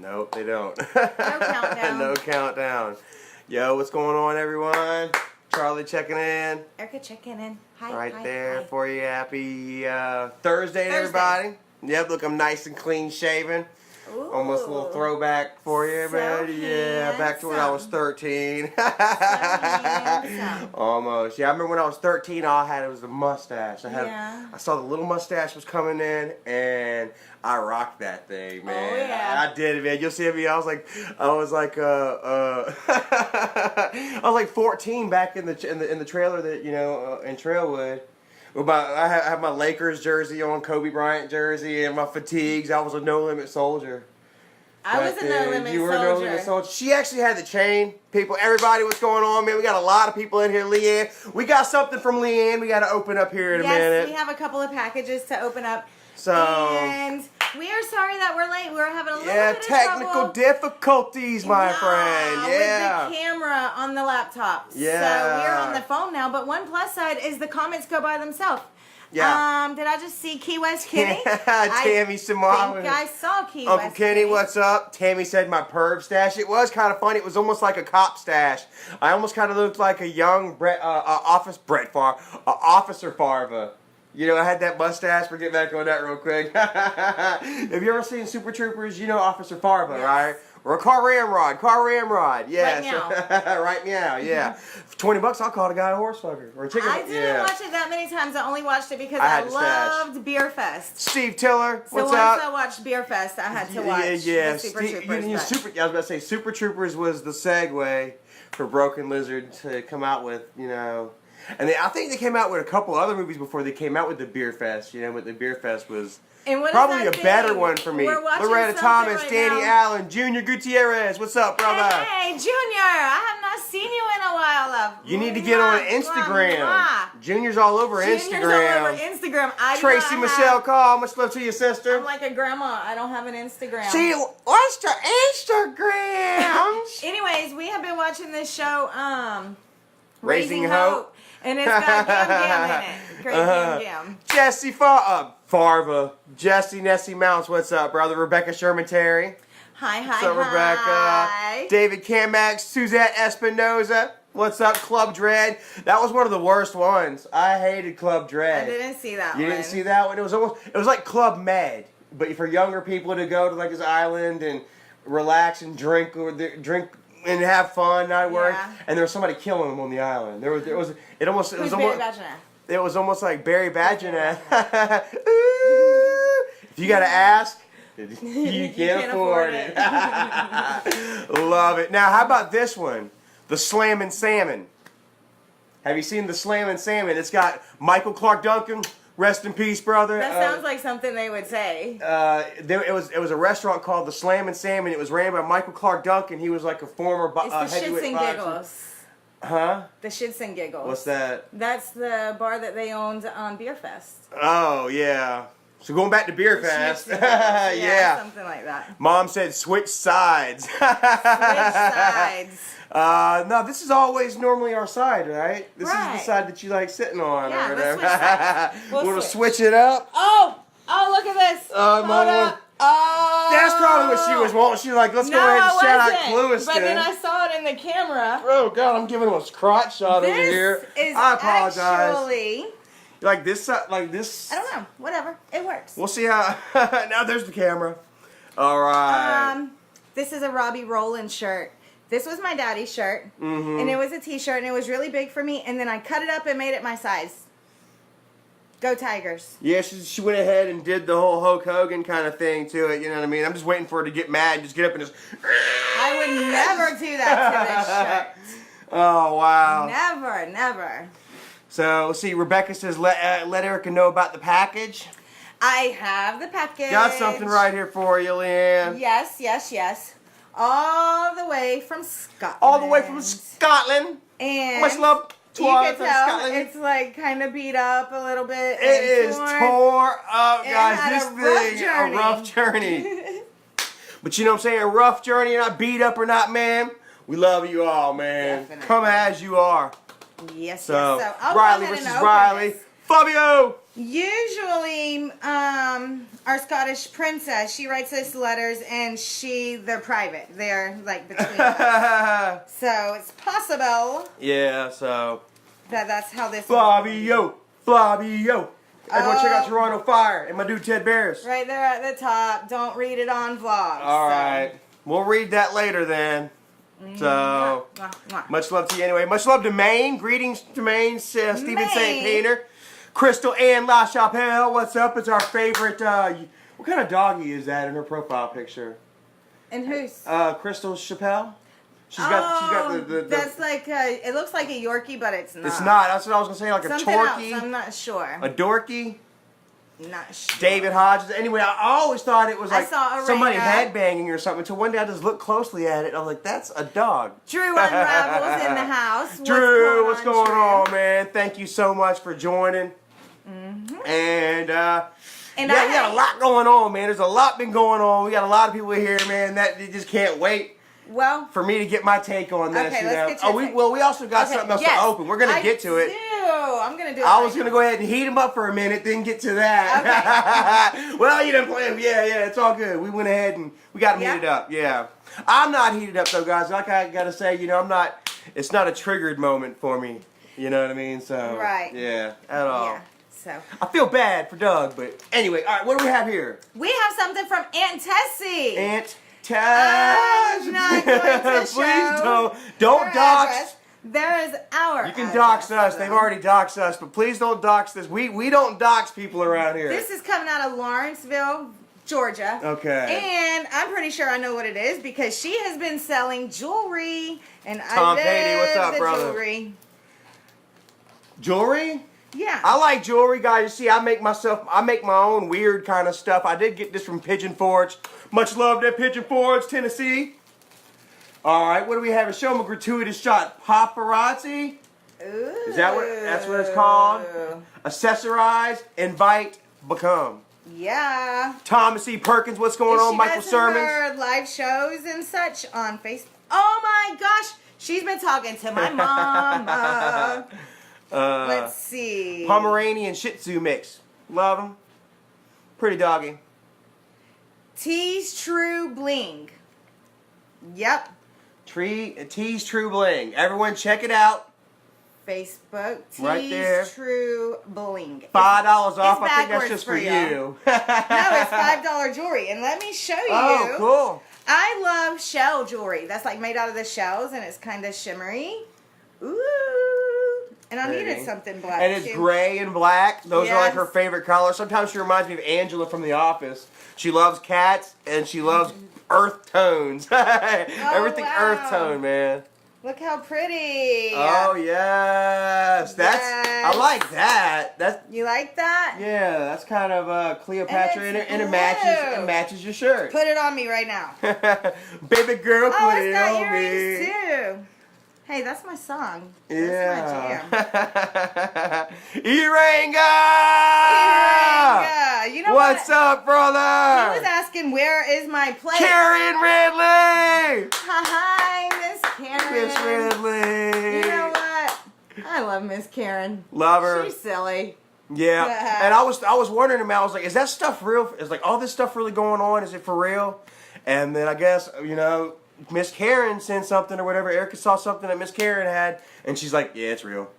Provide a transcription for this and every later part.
Nope, they don't. No countdown. No countdown. Yo, what's going on, everyone? Charlie checking in. Erica checking in. Hi. Right hi, there hi. for you. Happy Thursday, everybody. Yep, look, I'm nice and clean shaven. Ooh. Almost a little throwback for you, So man. Yeah, back to when I was 13. Almost. Yeah, I remember when I was 13, all I had was the mustache. I saw the little mustache was coming in, and I rocked that thing, man. Oh, yeah. I did it, man. You'll see me. I was like I was like 14 back in the trailer that in Trailwood. I had my Lakers jersey on, Kobe Bryant jersey, and my fatigues. I was a No Limit soldier. I was a No Limit soldier. You were a No Limit soldier. She actually had the chain. People, everybody, what's going on, man? We got a lot of people in here. Leanne, we got something from Leanne. We got to open up here in a minute. Yes, we have a couple of packages to open up. So, and we are sorry that we're late. We're having a little bit of technical trouble. difficulties, my friend. Yeah. With the camera on the laptop. Yeah. So we're on the phone now. But one plus side is the comments go by themselves. Yeah. Did I just see Key West Kenny? Tammy Samar. I think I saw Key Uncle West Kenny, what's up? Tammy said my perv stash. It was kind of funny. It was almost like a cop stash. I almost kind of looked like a young Officer Farva. You know, I had that mustache. We'll get back on that real quick. Have you ever seen Super Troopers? You know Officer Farva, right? Or a car ramrod. Yes. Right now. Right now, yeah. For $20, I'll call the guy a horse fucker. Or a chicken. I didn't watch it that many times. I only watched it because I I loved Beer Fest. Steve Tiller, So what's once up? I watched Beer Fest, I had to watch the Super Troopers. I was about to say, Super Troopers was the segue for Broken Lizard to come out with, And I think they came out with a couple other movies before they came out with the Beer Fest. But the Beer Fest was probably a better one for me. Loretta Thomas, Danny Allen, Junior Gutierrez. What's up, brother? Hey, Junior. I have not seen you in a while, love. You need to get on Instagram. Junior's all over Instagram. All over Instagram. Tracy Michelle Call. Much love to your sister. I'm like a grandma. I don't have an Instagram. See, what's the Instagram? Anyways, we have been watching this show, Raising Hope. And it's got Gam Gam in it. Great Gam Gam. Jesse Farva. Jesse Nessie Mounts, what's up, brother? Rebecca Sherman Terry. Hi. What's up, Rebecca? David Camax, Suzette Espinoza. What's up, Club Dread? That was one of the worst ones. I hated Club Dread. I didn't see that one. You didn't see that one? It was like Club Med, but for younger people to go to like this island and relax and drink and have fun, not work. Yeah. And there was somebody killing them on the island. It was almost like Barry Badgenath. If you gotta ask, you can't afford it. Love it. Now, how about this one? The Slammin' Salmon. Have you seen the Slammin' Salmon? It's got Michael Clark Duncan. Rest in peace, brother. That sounds like something they would say. It was a restaurant called the Slammin' Salmon. It was ran by Michael Clark Duncan. He was like a former it's the Shits and Giggles. Huh? The Shits and Giggles. What's that? That's the bar that they owned on Beer Fest. Oh, yeah. So going back to Beer Fest. Yeah, something like that. Mom said switch sides. Switch sides. No, this is always normally our side, right? This is the side that you like sitting on or whatever. We'll switch it up. Oh, look at this. Hold up. Oh. That's probably what she was wanting. She was like, let's go ahead and shout out Cluiston. But then I saw it in the camera. Oh, God, I'm giving him a crotch shot over here. I apologize. Actually... Like this? Like this? I don't know. Whatever. It works. We'll see how... Now there's the camera. All right. This is a Robbie Rowland shirt. This was my daddy's shirt. Mm-hmm. And it was a t-shirt, and it was really big for me. And then I cut it up and made it my size. Go Tigers. Yeah, she went ahead and did the whole Hulk Hogan kind of thing to it. You know what I mean? I'm just waiting for her to get mad and just get up and just... I would never do that to this shirt. Oh, wow. Never. So, see, Rebecca says, let Erica know about the package. I have the package. Got something right here for you, Leanne. Yes. All the way from Scotland. And much love to you our can tell Scotland. it's like kind of beat up a little bit. It is tore up, guys. This thing, a rough journey. But you know what I'm saying? A rough journey, not beat up or not, man. We love you all, man. Definitely. Come as you are. Yes, so I'll Riley versus Riley. Fabio! Usually, our Scottish princess, she writes us letters and they're private. They're like between us. So it's possible Yeah, so. that's how this Fabio! Fabio! Everyone check out Toronto Fire and my dude Ted Barris. Right there at the top. Don't read it on vlogs. Alright. We'll read that later then. So, Mwah, mwah. much love to you anyway. Much love to Maine. Greetings to Maine, Stephen Maine. St. Peter. Crystal Ann LaChapelle, what's up? It's our favorite, what kind of doggy is that in her profile picture? And who's? Crystal Chappelle? She's got the that's like it looks like a Yorkie, but it's not. It's not. That's what I was gonna say. Like Something a Torquie. else, I'm not sure. A Dorky. Not sure. David Hodges. Anyway, I always thought it was I like saw a somebody ringer. headbanging or something. Until one day I just looked closely at it. And I was like, that's a dog. Drew Unravels in the house. Drew, what's going Drew? on, man? Thank you so much for joining. And yeah, we got a lot going on, man. There's a lot been going on. We got a lot of people here, man. That they just can't wait. Well, For me to get my take on this, okay, you know. let's get your take. We also got something else to open. We're gonna get to it. I'm gonna do it. I was gonna go ahead and heat him up for a minute, then get to that. Well, you didn't play him. Yeah, it's all good. We went ahead and we got him heated up. Yeah, I'm not heated up though, guys. Like I gotta say, you know, I'm not. It's not a triggered moment for me. You know what I mean? So yeah, at all. Yeah. So I feel bad for Doug, but anyway, all right. What do we have here? we have something from Aunt Tessie. Aunt Tess. I'm not going to Please show don't her dox. address. There is our. You can address, dox us. though. They've already doxed us, but please don't dox this. We don't dox people around here. This is coming out of Lawrenceville, Georgia. Okay. And I'm pretty sure I know what it is because she has been selling jewelry, and Tom I love Patey, what's up, the brother? jewelry. Jewelry? Yeah. I like jewelry, guys. You see, I make my own weird kind of stuff. I did get this from Pigeon Forge. Much love to Pigeon Forge, Tennessee. All right, what do we have? Show them a gratuitous shot. Paparazzi? Ooh. Is that's what it's called? Accessorize, invite, become. Yeah. Thomas E. Perkins, what's going on? She Michael does Sermons. her live shows and such on Facebook. Oh my gosh, she's been talking to my mama. Let's see. Pomeranian Shih Tzu mix. Love them. Pretty doggy. Tease True Bling. Yep. Tease True Bling. Everyone check it out. Facebook. Tease Right there. True Bling. $5 off. I think that's backwards just for for you. you. No, it's $5 jewelry. And let me show you. Oh, cool. I love shell jewelry. That's like made out of the shells and it's kind of shimmery. Ooh. And I Pretty. needed something black. And it's too. gray and black. Those are like Yes. her favorite colors. Sometimes she reminds me of Angela from The Office. She loves cats and she loves earth tones. Everything wow. earth tone, man. Look how pretty. Oh yes, I like that. That's You like that? yeah, that's kind of Cleopatra, And it's and it blue. matches your shirt. Put it on me right now. Baby girl, Oh, put it's it got on earrings me. too. Hey, that's my song. That's my Yeah. jam. Earringa! Yeah. You know What's what? up, He brother? was asking, where is my plate? Karen Ridley! Hi, Miss Karen. Miss Ridley. You know what? I love Miss Karen. Love her. She's silly. Yeah. And I was wondering about, I was like, is that stuff real? Is like all this stuff really going on? Is it for real? And then I guess, you know, Miss Karen sent something or whatever. Erica saw something that Miss Karen had, and she's like, yeah, it's real.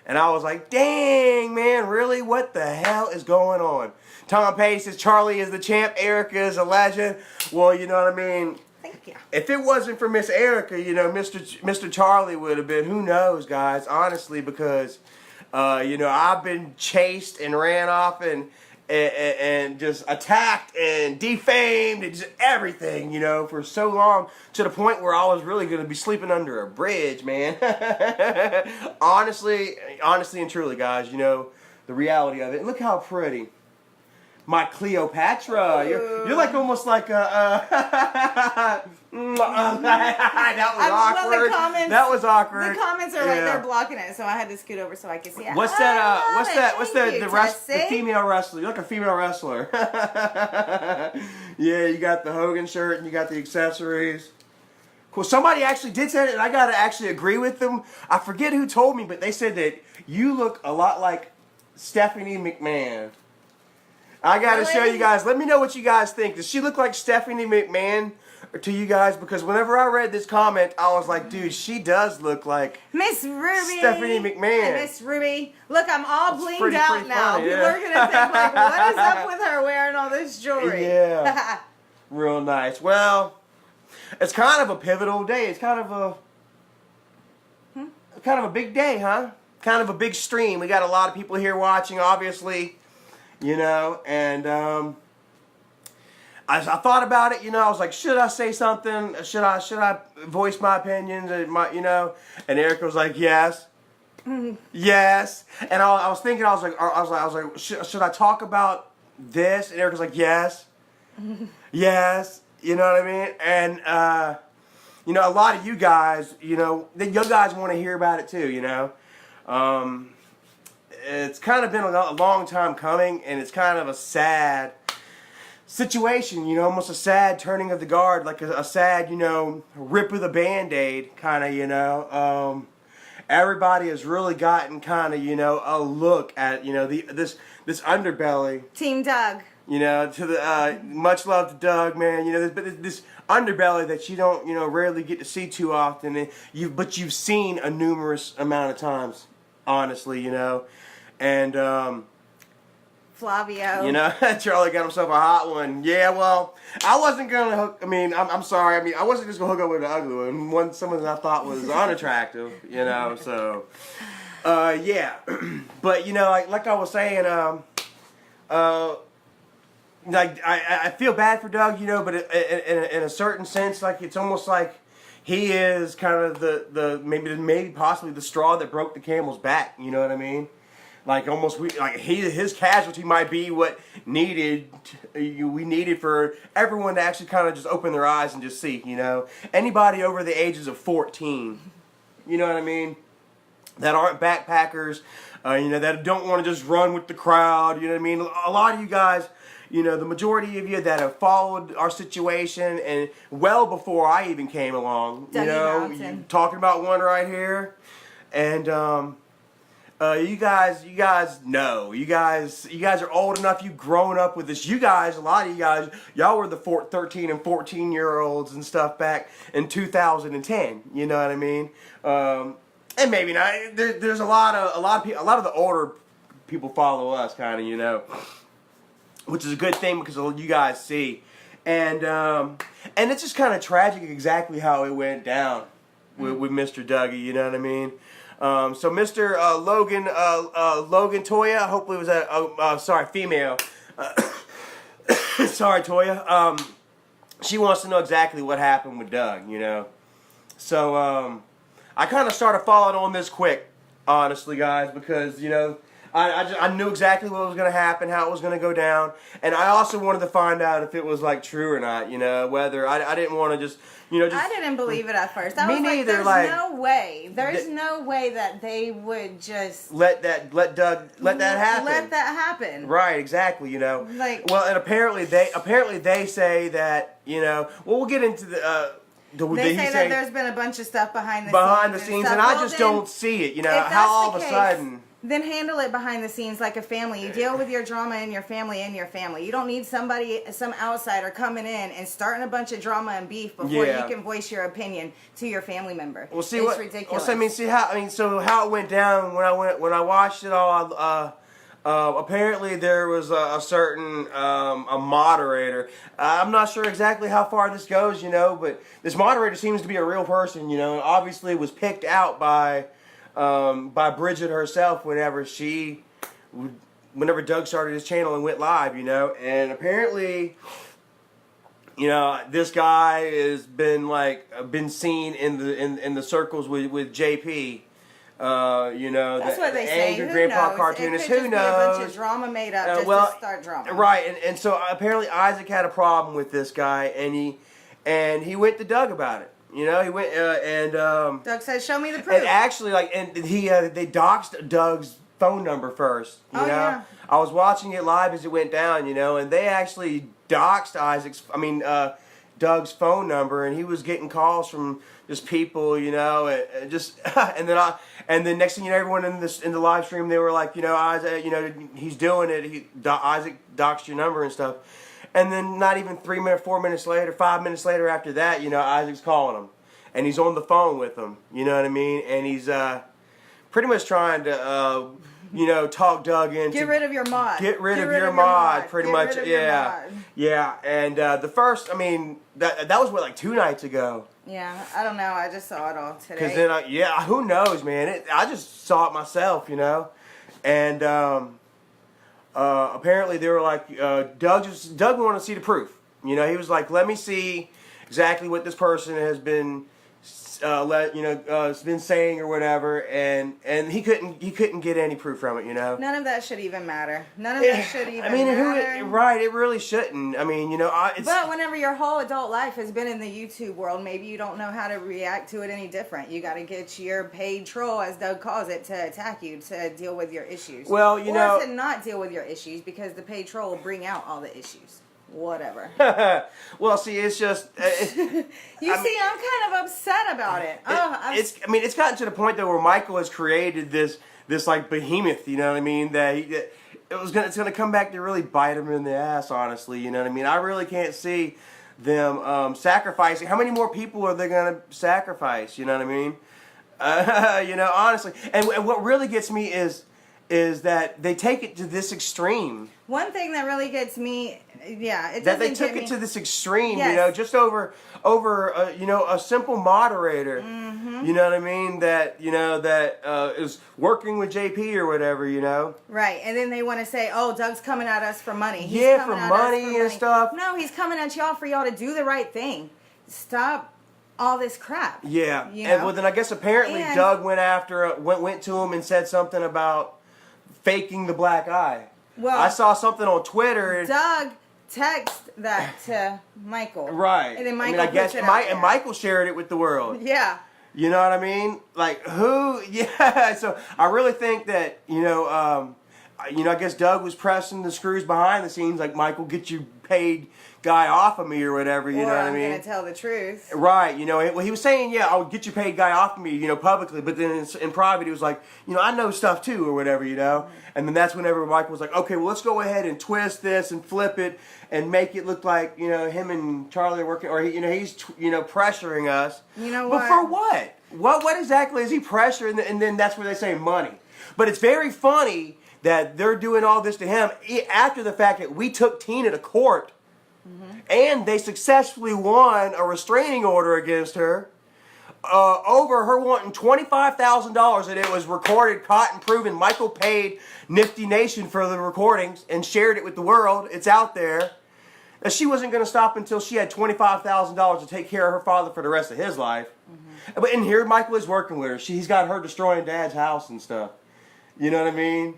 And I was like, dang, man, really? What the hell is going on? Tom Patey says, Charlie is the champ, Erica is a legend. Well, you know what I mean? Thank you. If it wasn't for Miss Erica, you know, Mr. Charlie would have been, who knows, guys, honestly, because, you know, I've been chased and ran off and just attacked and defamed and just everything, you know, for so long, to the point where I was really going to be sleeping under a bridge, man. honestly and truly, guys, you know, the reality of it. And look how pretty. My Cleopatra. You're like almost like a... that was awkward. That was awkward. The comments are right there blocking it, so I had to scoot over so I could see it. What's that? What's Thank you, the female wrestler? You're like a female wrestler. Yeah, you got the Hogan shirt and you got the accessories. Cool. Somebody actually did say it, and I gotta actually agree with them. I forget who told me, but they said that you look a lot like Stephanie McMahon. I gotta show you guys. Let me know what you guys think. Does she look like Stephanie McMahon to you guys? Because whenever I read this comment, I was like, dude, she does look like Miss Ruby. Stephanie McMahon. Miss Ruby. Look, I'm all That's blinged out pretty now. funny, People are going to think, like, what is up with her wearing all this jewelry? Yeah. Real nice. Well, it's kind of a pivotal day. It's kind of a big day, huh? Kind of a big stream. We got a lot of people here watching, obviously, you know, and I thought about it, you know. I was like, should I say something? Should I voice my opinions? You know, and Erica was like, yes, yes. And I was thinking, I was like, should I talk about this? And Erica was like, yes, yes. You know what I mean? And you know, a lot of you guys, you know, you guys want to hear about it too, you know. It's kind of been a long time coming, and it's kind of a sad situation, you know, almost a sad turning of the guard, like a sad, you know, rip of the Band-Aid kind of, you know. Everybody has really gotten kind of, you know, a look at, you know, this underbelly. Team Doug. You know, to the much love to Doug, man. You know, this underbelly that you don't, you know, rarely get to see too often, and but you've seen a numerous amount of times, honestly, you know, and Flavio. you know, Charlie got himself a hot one. Yeah, well, I wasn't gonna hook. I mean, I'm sorry. I mean, I wasn't just gonna hook up with an ugly one. Someone that I thought was unattractive, you know. So, yeah, but you know, like I was saying, like I feel bad for Doug, you know, but in a certain sense, like it's almost like he is kind of the maybe possibly the straw that broke the camel's back. You know what I mean? Like almost his casualty might be what we needed for everyone to actually kind of just open their eyes and just see. You know, anybody over the ages of 14, you know what I mean, that aren't backpackers, you know, that don't want to just run with the crowd. You know what I mean? A lot of you guys. You know, the majority of you that have followed our situation, and well before I even came along, you know, talking about one right here, and you guys know, you guys are old enough, you've grown up with this. You guys, a lot of you guys, y'all were the 13 and 14-year-olds and stuff back in 2010. You know what I mean? And maybe not. There's a lot of the older people follow us, kind of, you know. Which is a good thing because you guys see, and it's just kind of tragic exactly how it went down with Mr. Dougie. You know what I mean? So Mr. Logan Toya, hopefully it was sorry, female. Sorry, Toya. She wants to know exactly what happened with Doug. You know, so I kind of started following on this quick, honestly, guys, because you know. I knew exactly what was going to happen, how it was going to go down, and I also wanted to find out if it was like true or not. You know, whether I didn't want to just, you know, just. I didn't believe it at first. I me was like, neither. There's no way. There's no way that they would just let that happen. Let that happen. Right, exactly. You know, like, well, and apparently they say that, you know. Well, we'll get into the. They say that there's been a bunch of stuff behind the scenes, and I just don't see it. You know, how all of a sudden. Then handle it behind the scenes like a family. You deal with your drama in your family. You don't need some outsider coming in and starting a bunch of drama and beef before you can voice your opinion to your family member. Well, see it's ridiculous. Well, so how it went down when I watched it all. Apparently there was a certain a moderator. I'm not sure exactly how far this goes, you know, but this moderator seems to be a real person, you know, and obviously was picked out by Bridget herself whenever Doug started his channel and went live, you know, and apparently, you know, this guy has been seen in the circles with JP. You know, that's what they say. Angry Who grandpa knows? cartoonist. It could Who just knows? Be a bunch of drama made up just to start drama. Right, and so apparently Isaac had a problem with this guy, and he went to Doug about it. You know, he went and Doug said, "Show me the proof." And actually, they doxed Doug's phone number first. You know, yeah. I was watching it live as it went down. You know, and they actually doxed Doug's phone number, and he was getting calls from just people, and just and then next thing you know, everyone in the live stream, they were like, Isaac, he's doing it. Isaac doxed your number and stuff, and then not even 3 minutes, 4 minutes later, 5 minutes later after that, Isaac's calling him, and he's on the phone with him. You know what I mean? And he's pretty much trying to. Talk Doug into... Get rid of your mod. Get rid of your mod, pretty much. Rid of your mod. Yeah. And the first, that was what, like 2 nights ago. Yeah, I don't know. I just saw it all today. Because then, who knows, man? I just saw it myself, And apparently they were like, Doug wanted to see the proof. He was like, let me see exactly what this person has been... been saying or whatever, and he couldn't get any proof from it, None of that should even matter. None of that should even matter. Right? It really shouldn't. But whenever your whole adult life has been in the YouTube world, maybe you don't know how to react to it any different. You got to get your paid troll, as Doug calls it, to attack you to deal with your issues. Well, or to not deal with your issues, because the paid troll will bring out all the issues. Whatever. Well, see, it's just... I'm kind of upset about it. It's gotten to the point, though, where Michael has created this like, behemoth, that it's going to come back to really bite him in the ass, honestly, I really can't see them sacrificing. How many more people are they going to sacrifice, honestly. And what really gets me is that they take it to this extreme. One thing that really gets me, it that they took it to this extreme, just over a simple moderator, that is working with JP or whatever, Right, and then they want to say, oh, Doug's coming at us for money. For money and stuff. No, he's coming at y'all for y'all to do the right thing. Stop all this crap. Yeah, and well, then I guess apparently Doug went to him and said something about faking the black eye. Well, I saw something on Twitter. And Doug texted that to Michael. Right. And then Michael Michael shared it with the world. Yeah. You know what I mean? Like, who? Yeah. So I really think that, I guess Doug was pressing the screws behind the scenes, like, Michael, get your paid guy off of me or whatever, you know what I mean? I'm going to tell the truth. Right, well, he was saying, I'll get your paid guy off of me, publicly, but then in private he was like, I know stuff too or whatever, and then that's whenever Michael was like, okay, well, let's go ahead and twist this and flip it and make it look like, him and Charlie are working, or, he's, pressuring us. You know what? But for what? What exactly is he pressuring? And then that's where they say money. But it's very funny that they're doing all this to him after the fact that we took Tina to court. Mm-hmm. And they successfully won a restraining order against her over her wanting $25,000, and it was recorded, caught, and proven. Michael paid Nifty Nation for the recordings and shared it with the world. It's out there. And she wasn't going to stop until she had $25,000 to take care of her father for the rest of his life. Mm-hmm. But in here, Michael is working with her. He's got her destroying Dad's house and stuff. You know what I mean?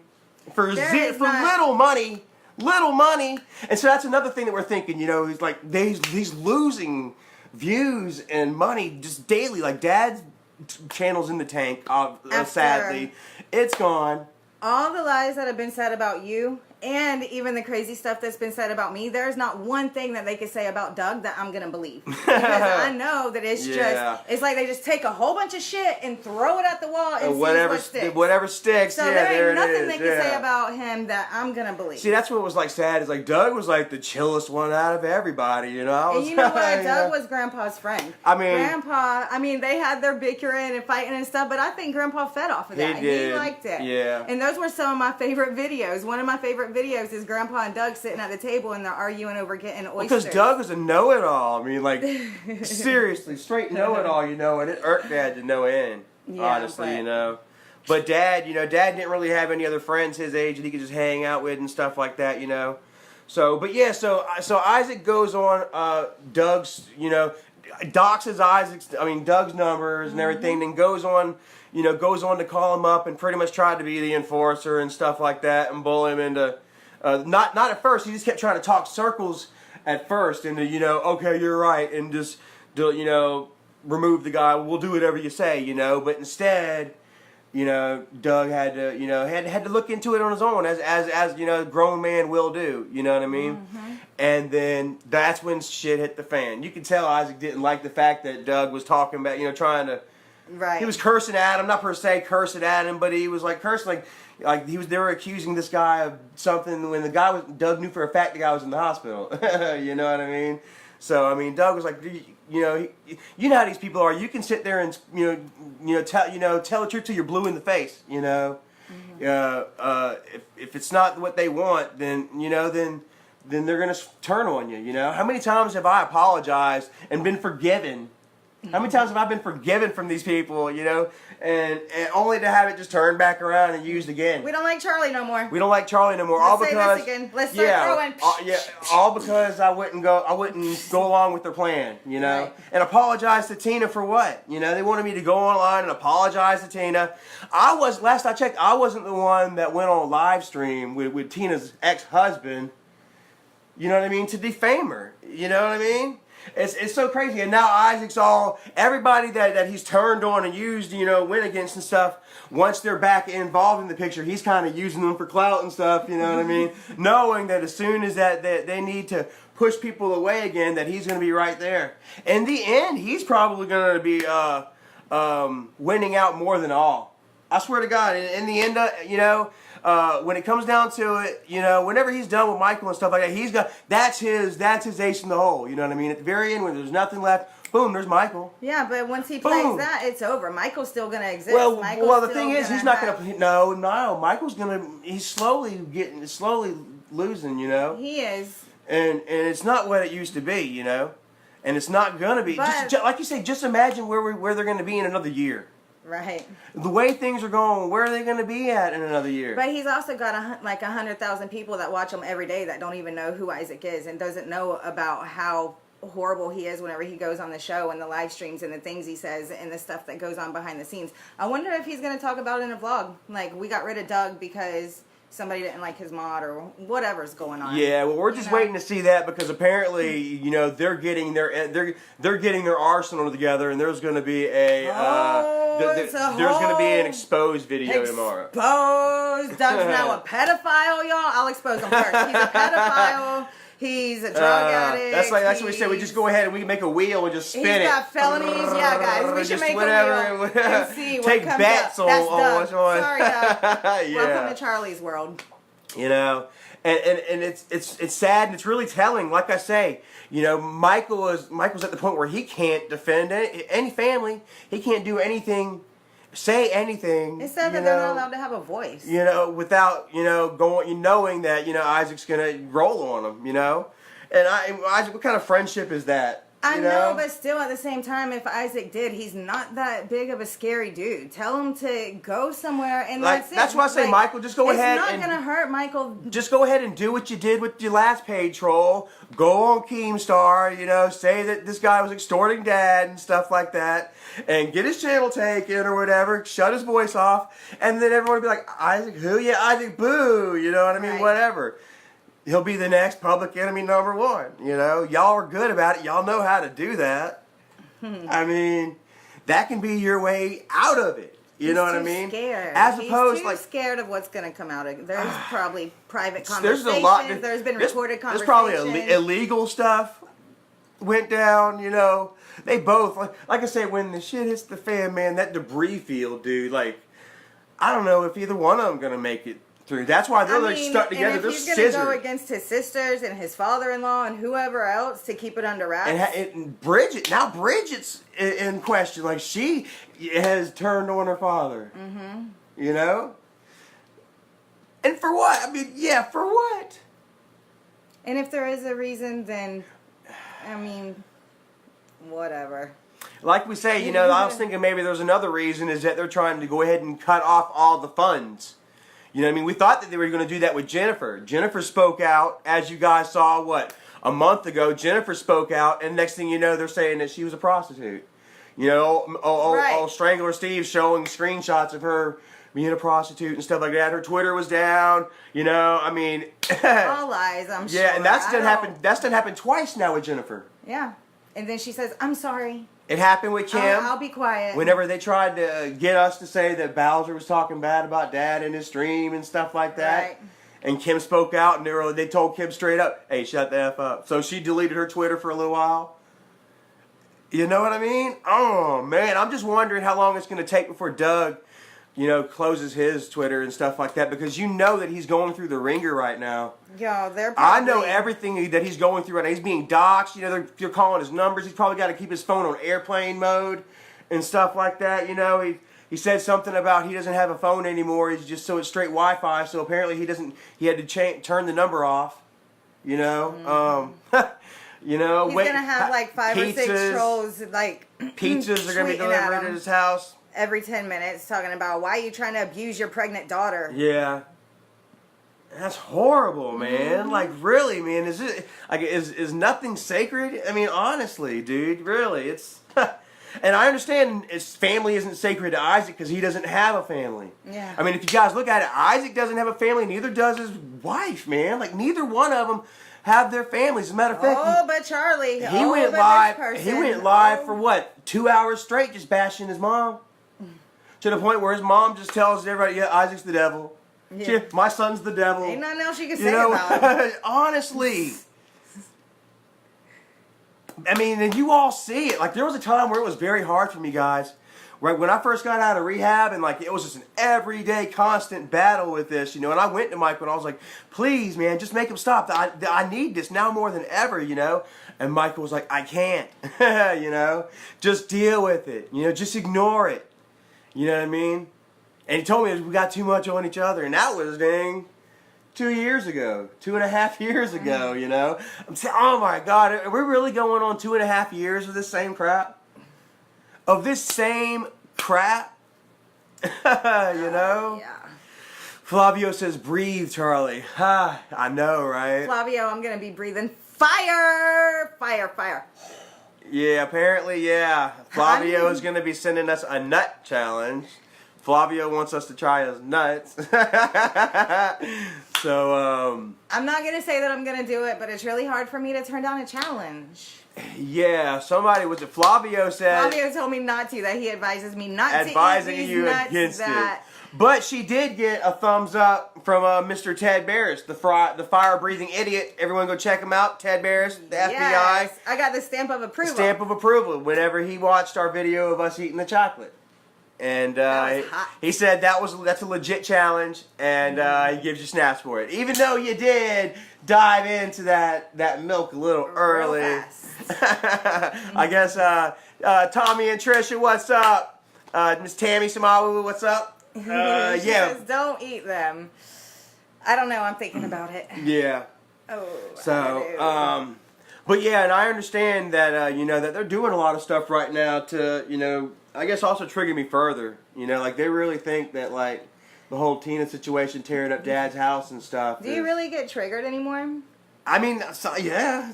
For little money. Little money. And so that's another thing that we're thinking, he's like, he's losing views and money just daily. Like, Dad's channel's in the tank, sadly. It's gone. All the lies that have been said about you, and even the crazy stuff that's been said about me, there's not one thing that they could say about Doug that I'm going to believe. Because I know that it's it's like they just take a whole bunch of shit and throw it at the wall and see whatever sticks. So there ain't nothing they can say about him that I'm going to believe. See, that's what was like sad, is like Doug was like the chillest one out of everybody, And you know what? Doug was Grandpa's friend. Grandpa, they had their bickering and fighting and stuff, but I think Grandpa fed off of that. He liked it. Yeah. And those were some of my favorite videos. One of my favorite videos is Grandpa and Doug sitting at the table and they're arguing over getting oysters. Because Doug is a know-it-all. Seriously, straight know-it-all, and it irked Dad to no end, honestly, But Dad, Dad didn't really have any other friends his age that he could just hang out with and stuff like that, So, but yeah, so Isaac goes on Doug's, doxes Doug's numbers and everything, then goes on to call him up and pretty much tried to be the enforcer and stuff like that and bull him into, not at first, he just kept trying to talk circles at first into, okay, you're right, and just, remove the guy, we'll do whatever you say, but instead, Doug had to, had to look into it on his own, as a grown man will do. You know what I mean? Mm-hmm. And then that's when shit hit the fan. You could tell Isaac didn't like the fact that Doug was talking about, trying to. Right. He was cursing at him, not per se cursing at him, but he was like cursing, like they were accusing this guy of something when Doug knew for a fact the guy was in the hospital. You know what I mean? So I mean, Doug was like, you know how these people are. You can sit there and tell the truth till you're blue in the face. Mm-hmm. If it's not what they want, then then they're gonna turn on you. How many times have I apologized and been forgiven? How many times have I been forgiven from these people, and only to have it just turned back around and used again? We don't like Charlie no more. We don't like Charlie no more. Let's all say because this again. Let's start throwing. all because I wouldn't go along with their plan, Right. and apologize to Tina for what? They wanted me to go online and apologize to Tina. Last I checked, I wasn't the one that went on live stream with Tina's ex-husband. You know what I mean? To defame her. You know what I mean? It's so crazy, and now Isaac's everybody that he's turned on and used, went against and stuff. Once they're back involved in the picture, he's kind of using them for clout and stuff. You know what I mean? Knowing that as soon as that they need to push people away again, that he's going to be right there. In the end, he's probably going to be winning out more than all. I swear to God. In the end, when it comes down to it, whenever he's done with Michael and stuff like that, that's his ace in the hole. You know what I mean? At the very end, when there's nothing left, boom, there's Michael. Yeah, but once he plays that, it's over. Michael's still gonna exist. Well, the thing is, he's not gonna. No, Michael's gonna. He's slowly losing. He is. And it's not what it used to be. And it's not gonna be. Just like you say, just imagine where they're gonna be in another year. Right. The way things are going, where are they going to be at in another year? But he's also got 100,000 people that watch him every day that don't even know who Isaac is and doesn't know about how horrible he is whenever he goes on the show and the live streams and the things he says and the stuff that goes on behind the scenes. I wonder if he's going to talk about it in a vlog. Like, we got rid of Doug because somebody didn't like his mod or whatever's going on. Yeah, well, we're just waiting to see that because apparently, they're getting their arsenal together, and there's going to be there's going to be an exposed video tomorrow. Exposed. Doug's now a pedophile, y'all. I'll expose him first. He's a pedophile. He's a drug addict. That's what we said. We just go ahead and we can make a wheel and just spin it. He's got felonies. Yeah, guys. We should make a wheel and see what take comes bets up. That's on what's on. Sorry, Doug. Yeah. Welcome to Charlie's world. And it's sad and it's really telling. Like I say, Michael's at the point where he can't defend any family. He can't do anything. Say anything. It said that they're not allowed to have a voice. Without knowing that Isaac's gonna roll on him. And Isaac, what kind of friendship is that? I know, but still at the same time, if Isaac did, he's not that big of a scary dude. Tell him to go somewhere and that's it. That's why I say, Michael, just go ahead. It's not gonna hurt, Michael. Just go ahead and do what you did with your last paid troll. Go on Keemstar, say that this guy was extorting Dad and stuff like that, and get his channel taken or whatever. Shut his voice off, and then everyone would be like, Isaac who? Yeah, Isaac boo. You know what I mean? Right. Whatever. He'll be the next public enemy number one. Y'all are good about it. Y'all know how to do that. I mean, that can be your way out of it. You know what I mean? Scared. As He's opposed, too scared of what's going to come out. There's probably private conversations. There's a lot. There's been recorded conversations. There's probably illegal stuff went down. They both like I say, when the shit hits the fan, man, that debris field, dude. Like, I don't know if either one of them gonna make it through. That's why they're stuck together. And if they're he's scissored. gonna go against his sisters and his father-in-law and whoever else to keep it under wraps. And Bridget's in question. Like, she has turned on her father. Mm-hmm. And for what? I mean, yeah, for what? And if there is a reason, then, whatever. Like we say, I was thinking maybe there's another reason, is that they're trying to go ahead and cut off all the funds. We thought that they were going to do that with Jennifer. Jennifer spoke out, as you guys saw, a month ago. Jennifer spoke out, and next thing you know, they're saying that she was a prostitute. Right. Strangler Steve showing screenshots of her being a prostitute and stuff like that. Her Twitter was down. All lies, I'm sure. Yeah, and that's done happen twice now with Jennifer. Yeah. And then she says, I'm sorry. It happened with Kim. I'll be quiet. Whenever they tried to get us to say that Bowser was talking bad about Dad in his stream and stuff like that. Right. And Kim spoke out, and they told Kim straight up, hey, shut the F up. So she deleted her Twitter for a little while. You know what I mean? Oh, man. I'm just wondering how long it's going to take before Doug, closes his Twitter and stuff like that. Because you know that he's going through the ringer right now. Yo, I know everything that he's going through right now. He's being doxxed. They're calling his numbers. He's probably got to keep his phone on airplane mode and stuff like that. He said something about he doesn't have a phone anymore. He's just it's straight Wi-Fi. So apparently he had to turn the number off. He's gonna have like 5 or 6 trolls pizzas are gonna be delivered at his house every 10 minutes talking about why are you trying to abuse your pregnant daughter. Yeah. That's horrible, man. Like, really, man, is nothing sacred? I mean, honestly, dude, really, it's... And I understand his family isn't sacred to Isaac because he doesn't have a family. Yeah. I mean, if you guys look at it, Isaac doesn't have a family, neither does his wife, man. Like, neither one of them have their families. As a matter of fact... but Charlie... He went live for, what, 2 hours straight just bashing his mom? To the point where his mom just tells everybody, yeah, Isaac's the devil. Yeah. My son's the devil. Ain't nothing else you can say about it. Honestly. I mean, and you all see it. Like, there was a time where it was very hard for me, guys. Right when I first got out of rehab, and like it was just an everyday, constant battle with this, And I went to Mike and I was like, "Please, man, just make him stop. I need this now more than ever, And Michael was like, "I can't, Just deal with it, Just ignore it, you know what I mean?" And he told me we got too much on each other, and that was 2 years ago, 2.5 years ago, I'm saying, oh my God, are we really going on 2.5 years of this same crap? Of this same crap? Yeah. Flavio says, breathe, Charlie. I know, right? Flavio, I'm going to be breathing fire, fire, fire. Yeah, apparently, yeah. Flavio is going to be sending us a nut challenge. Flavio wants us to try his nuts. So, I'm not going to say that I'm going to do it, but it's really hard for me to turn down a challenge. Yeah, Flavio said... Flavio told me not to, that he advises me not to eat these nuts against it. But she did get a thumbs up from Mr. Ted Barris, the fire-breathing idiot. Everyone go check him out, Ted Barris, the FBI. Yes, I got the stamp of approval. Stamp of approval whenever he watched our video of us eating the chocolate. And he said that's a legit challenge, and he gives you snaps for it. Even though you did dive into that milk a little early. I guess Tommy and Trisha, what's up? Miss Tammy Samawu, what's up? She says, don't eat them. I don't know. I'm thinking about it. Yeah. Oh. So, but yeah, and I understand that that they're doing a lot of stuff right now to I guess also trigger me further. Like they really think that like the whole Tina situation, tearing up Dad's house and stuff. Do you really get triggered anymore? I mean, yeah.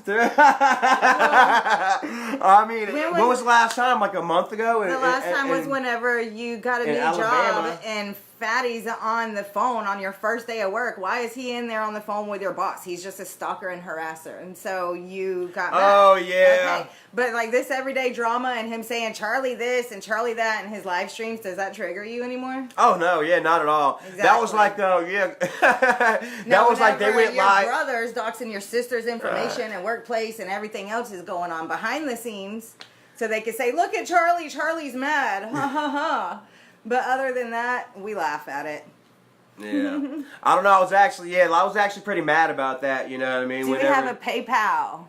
I mean, when was the last time? Like a month ago? The last time was whenever you got a new job and Fatty's on the phone on your first day of work. Why is he in there on the phone with your boss? He's just a stalker and harasser. And so you got mad. Oh, yeah. Okay. But like this everyday drama and him saying Charlie this and Charlie that in his live streams, does that trigger you anymore? Oh, no. Yeah, not at all. Exactly. That was like, that was like they went live. Your brother's doxing your sister's information and workplace and everything else is going on behind the scenes. So they could say, look at Charlie. Charlie's mad. Ha ha ha. But other than that, we laugh at it. Yeah. I don't know. I was actually pretty mad about that. You know what I mean? Do we have a PayPal?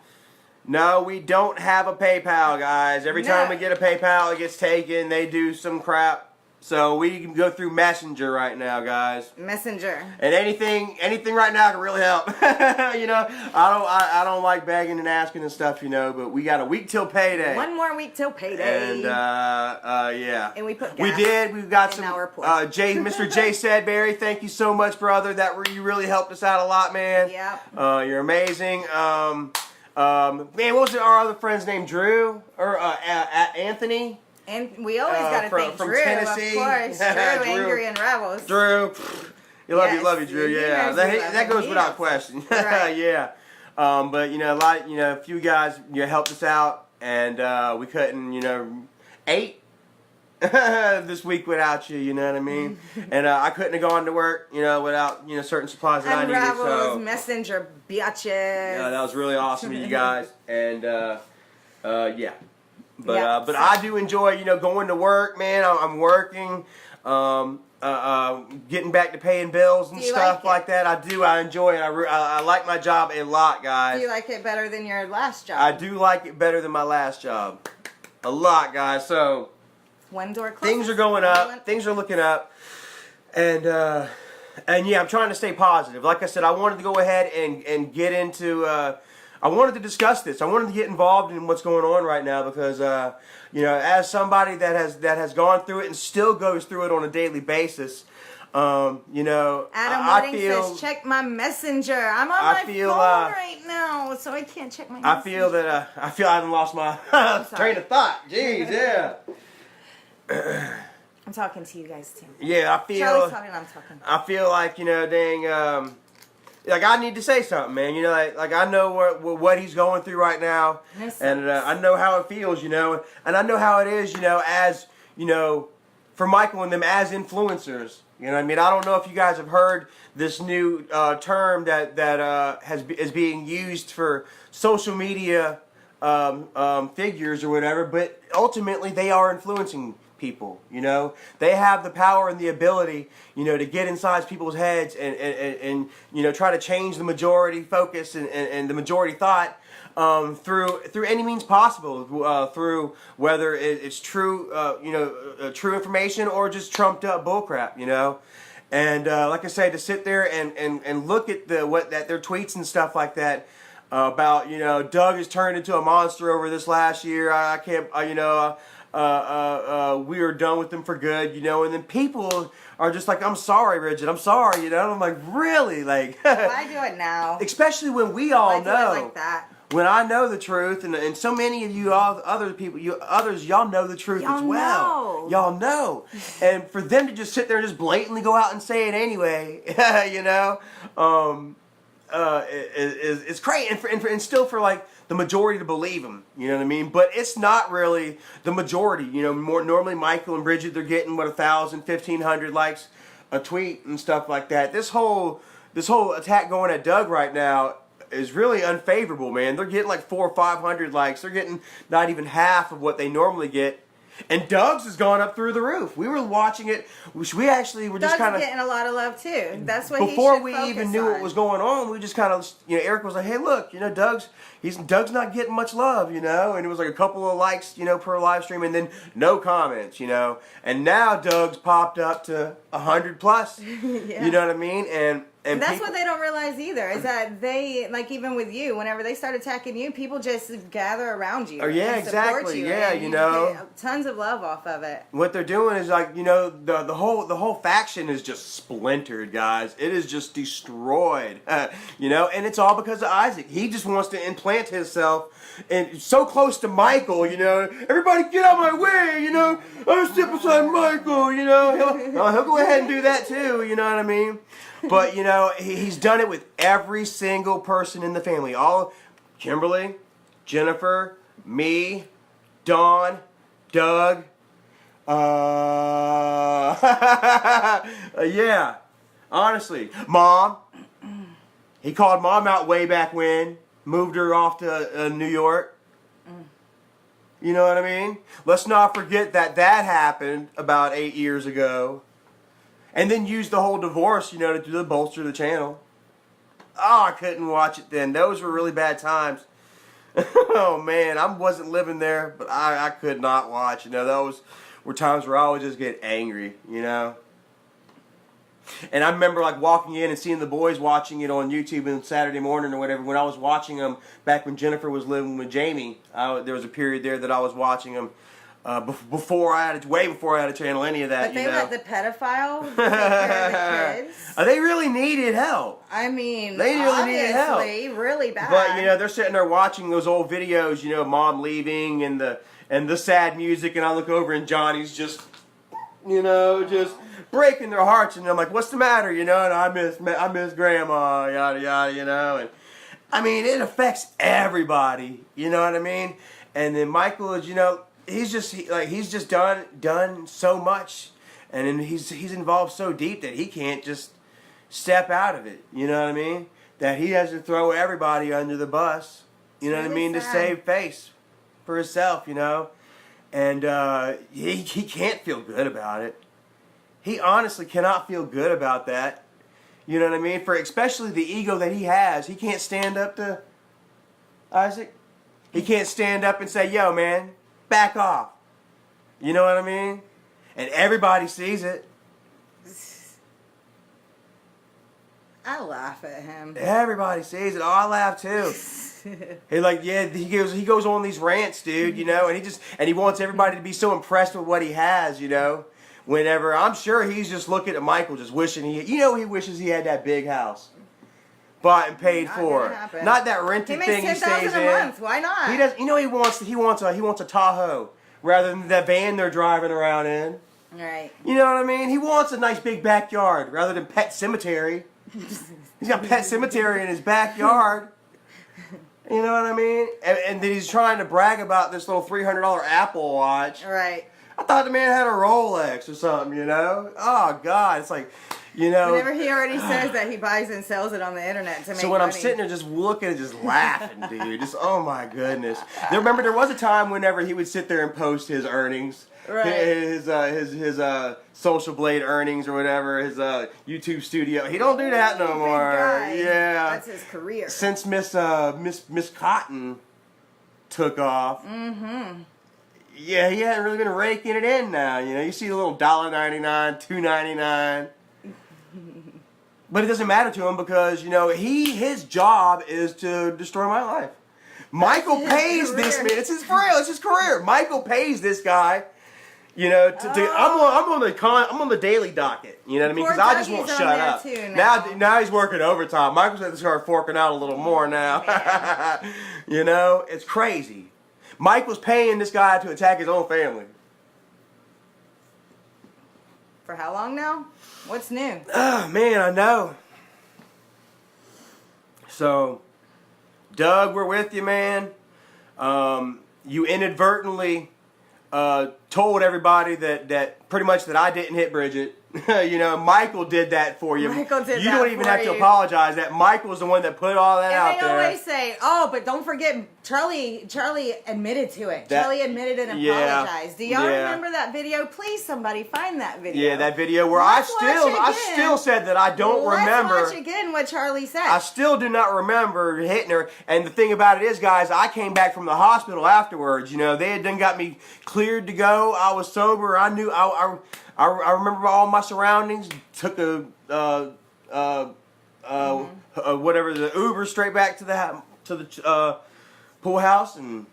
No, we don't have a PayPal, guys. Every time we get a PayPal, it gets taken. They do some crap. So we can go through Messenger right now, guys. Messenger. And anything right now can really help. I don't like begging and asking and stuff, but we got a week till payday. One more week till payday. And yeah. And we put gas We've got some Mr. Jay Sedberry, thank you so much, brother. You really helped us out a lot, man. Yep. You're amazing. Man, what was our other friend's name? Drew or Anthony? And we always got to thank from Drew, Tennessee. Of course. Drew, Angry and Rebels. Drew, love you, Drew. Yeah, that goes without question. Right. Yeah, but a few guys helped us out, and we couldn't, eat this week without you. You know what I mean? And I couldn't have gone to work, without certain supplies that I needed. So messenger bitches. Yeah, that was really awesome of you guys, and yeah. But I do enjoy, going to work, man. I'm working, getting back to paying bills and stuff like that. I do. I enjoy it. I like my job a lot, guys. Do you like it better than your last job? I do like it better than my last job. A lot, guys. So one door closes, things are going up. Things are looking up. And yeah, I'm trying to stay positive. Like I said, I wanted to go ahead and get into... I wanted to discuss this. I wanted to get involved in what's going on right now because, as somebody that has gone through it and still goes through it on a daily basis, Adam Wooding says, check my messenger. I'm on my phone right now, so I can't check my messenger. I feel I haven't lost my train of thought. Jeez, yeah. I'm talking to you guys too. Yeah, I feel... Charlie's talking, I'm talking. I feel like, dang... like I need to say something, man. Like I know what he's going through right now, and I know how it feels, and I know how it is, as for Michael and them as influencers. You know what I mean? I don't know if you guys have heard this new term that is being used for social media figures or whatever, but ultimately they are influencing people. They have the power and the ability, to get inside people's heads and try to change the majority focus and the majority thought through any means possible, through whether it's true, true information or just trumped up bullcrap, And like I say, to sit there and look at their tweets and stuff like that about Doug has turned into a monster over this last year. I can't we were done with them for good, and then people are just like, I'm sorry, Bridget, I'm sorry, and I'm like, really? Like, why do it now? Especially when we all know. Why do it like that? When I know the truth, and so many of you other people, y'all know the truth as well. Y'all know. And for them to just sit there and just blatantly go out and say it anyway, it's crazy, and still for like the majority to believe them, you know what I mean? But it's not really the majority, More normally Michael and Bridget, they're getting 1,000, 1,500 likes a tweet and stuff like that. This whole attack going at Doug right now is really unfavorable, man. They're getting like 400 or 500 likes. They're getting not even half of what they normally get. And Doug's has gone up through the roof. We were watching it. We actually were just kind of getting a lot of love too. That's what before we even knew what was going on. We just kind of, Eric was like, "Hey, look, Doug's not getting much love, and it was like a couple of likes, per live stream, and then no comments, And now Doug's popped up to 100 plus. Yeah. You know what I mean? And that's what they don't realize either, is that they, like even with you, whenever they start attacking you, people just gather around you. Oh yeah, exactly. You, yeah, you get tons of love off of it. What they're doing is like, the whole faction is just splintered, guys. It is just destroyed. And it's all because of Isaac. He just wants to implant himself and so close to Michael, Everybody get out of my way, I sit beside Michael, He'll go ahead and do that too, you know what I mean? But, he's done it with every single person in the family. All Kimberly, Jennifer, me, Dawn, Doug. Yeah. Honestly. Mom. He called Mom out way back when. Moved her off to New York. You know what I mean? Let's not forget that happened about 8 years ago. And then use the whole divorce, to bolster the channel. Oh, I couldn't watch it then. Those were really bad times. Oh, man. I wasn't living there, but I could not watch. Those were times where I would just get angry, And I remember, like, walking in and seeing the boys watching it on YouTube on Saturday morning or whatever. When I was watching them back when Jennifer was living with Jamie, there was a period there that I was watching them. Way before I had to channel any of that. But they let the pedophile take care of the kids. They really needed help. I mean, they really needed help, really bad. But they're sitting there watching those old videos, Mom leaving and the sad music, and I look over and Johnny's just, just breaking their hearts, and I'm like, what's the matter, And I miss Grandma, yada yada, and I mean, it affects everybody, you know what I mean? And then Michael is, you know, he's just done so much, and then he's involved so deep that he can't just step out of it. You know what I mean? That he has to throw everybody under the bus. You know what I mean? To save face for himself. You know, and he can't feel good about it. He honestly cannot feel good about that. You know what I mean? For especially the ego that he has, he can't stand up to Isaac. He can't stand up and say, "Yo, man, back off." You know what I mean? And everybody sees it. I laugh at him. Everybody sees it. Oh, I laugh too. He he goes on these rants, dude. You know, and he wants everybody to be so impressed with what he has. You know, whenever I'm sure he's just looking at Michael, just wishing he wishes he had that big house. Bought and paid for. Not that rented thing he stays in. $10,000 a month. Why not? He does. You know, he wants a Tahoe rather than that van they're driving around in. Right. You know what I mean? He wants a nice big backyard rather than Pet Cemetery. He's got Pet Cemetery in his backyard. You know what I mean? And then he's trying to brag about this little $300 Apple Watch. Right. I thought the man had a Rolex or something. You know? Oh God, it's like. You know, whenever he already says that he buys and sells it on the internet to make so when money. I'm sitting there just looking and just laughing, dude, just oh my goodness. Remember there was a time whenever he would sit there and post his earnings, right? His Social Blade earnings or whatever, his YouTube studio. He don't do that no more. Guy. Yeah, that's his career. Since Miss Cotton took off. Mm-hmm. Yeah, he hadn't really been raking it in now. You know, you see a little $1.99, $2.99. But it doesn't matter to him because, you know, his job is to destroy my life. Michael pays this man. It's his career. Michael pays this guy, you know, I'm on the daily docket. You know what I mean? Because I just won't shut up. Now he's working overtime. Michael's going to start forking out a little more now. You know, it's crazy. Michael's paying this guy to attack his own family. For how long now? What's new? Oh, man, I know. So, Doug, we're with you, man. You inadvertently told everybody that pretty much that I didn't hit Bridget. You know, Michael did that for you. Michael did you that don't even for have to you. apologize. That Michael's the one that put all that out there. And they always say, "Oh, but don't forget, Charlie admitted to it. Charlie admitted it and apologized." Do y'all remember that video? Please, somebody find that video. Yeah, that video where I still said that I don't remember. Let's watch again what Charlie said. I still do not remember hitting her. And the thing about it is, guys, I came back from the hospital afterwards. You know, they had done got me cleared to go. I was sober. I knew I remember all my surroundings. Took whatever the Uber straight back to the pool house and.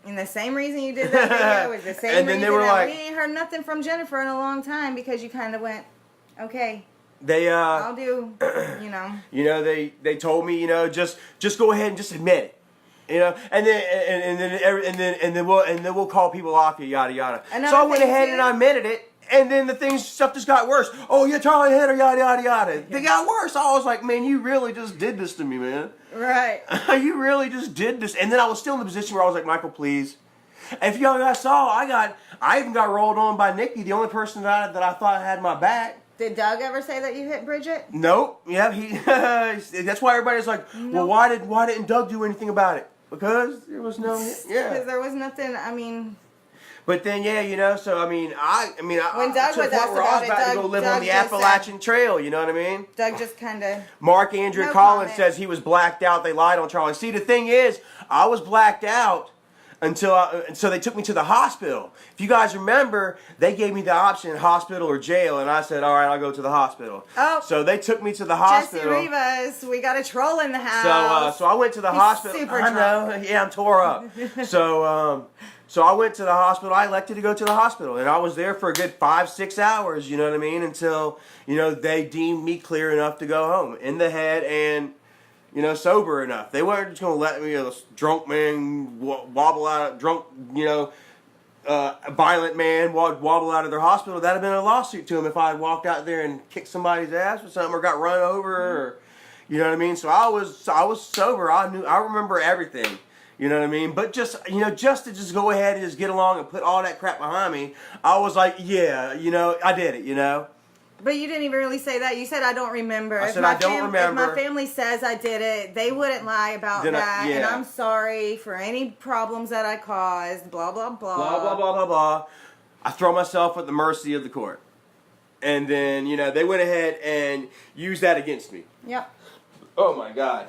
And the same reason you did that video was the same and then reason they were that like, we ain't heard nothing from Jennifer in a long time because you kind of went, okay. They I'll do, you know. You know, they told me, you know, just go ahead and just admit it. You know, and then we'll call people off you, yada yada. So I went ahead and I admitted it. And then stuff just got worse. Oh, yeah, Charlie hit her, yada, yada, yada. They got worse. I was like, man, you really just did this to me, man. Right. You really just did this. And then I was still in the position where I was like, Michael, please. And if y'all guys saw, I even got rolled on by Nikki, the only person that I thought had my back. Did Doug ever say that you hit Bridget? Nope. Yeah, that's why everybody's like, well, why didn't Doug do anything about it? Because there was no, Because there was nothing, I mean... But then, yeah, you know, so, when Doug was asked about it, to go live on the Appalachian Trail, you know what I mean? Doug just kind of... Mark Andrew Collins says he was blacked out. They lied on Charlie. See, the thing is, I was blacked out so they took me to the hospital. If you guys remember, they gave me the option, hospital or jail, and I said, all right, I'll go to the hospital. Oh. So they took me to the hospital. Jesse Rivas, we got a troll in the house. So I went to the hospital. Super I know. Yeah, I'm tore up. So I went to the hospital. I elected to go to the hospital, and I was there for a good 5-6 hours. You know what I mean? Until they deemed me clear enough to go home in the head and sober enough. They weren't just gonna let me a drunk man wobble out, violent man wobble out of their hospital. That'd have been a lawsuit to him if I had walked out there and kicked somebody's ass or something, or got run over, or you know what I mean. So I was sober. I remember everything. You know what I mean? But just to just go ahead and just get along and put all that crap behind me, I was like, yeah, I did it. But you didn't even really say that. You said, I don't remember. I said, I don't remember. If my family says I did it, they wouldn't lie about that. And I'm sorry for any problems that I caused, blah, blah, blah. Blah, blah, blah, blah, blah. I throw myself at the mercy of the court. And then, they went ahead and used that against me. Yep. Oh, my God.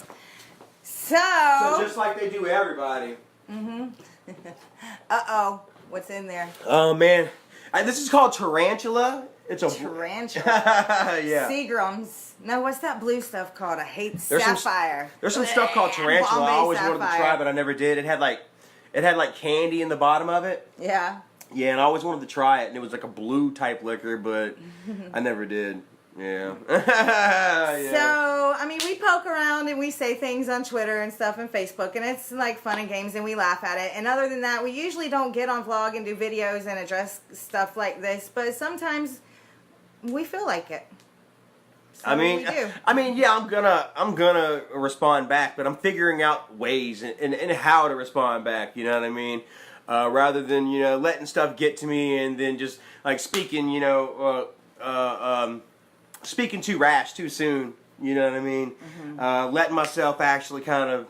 So just like they do everybody. Mm-hmm. Uh-oh. What's in there? Oh, man. This is called tarantula. It's a tarantula. Yeah. Seagrams. No, what's that blue stuff called? I hate sapphire. There's some stuff called tarantula. I always wanted to try, but I never did. It had like candy in the bottom of it. Yeah. Yeah, and I always wanted to try it, and it was like a blue type liquor, but I never did. Yeah. Yeah. So, I mean, we poke around and we say things on Twitter and stuff and Facebook, and it's like fun and games, and we laugh at it. And other than that, we usually don't get on vlog and do videos and address stuff like this, but sometimes we feel like it. So I mean, yeah, I'm gonna respond back, but I'm figuring out ways and how to respond back. You know what I mean? Rather than letting stuff get to me and then just like speaking speaking too rash too soon. You know what I mean? Mm-hmm. Letting myself actually kind of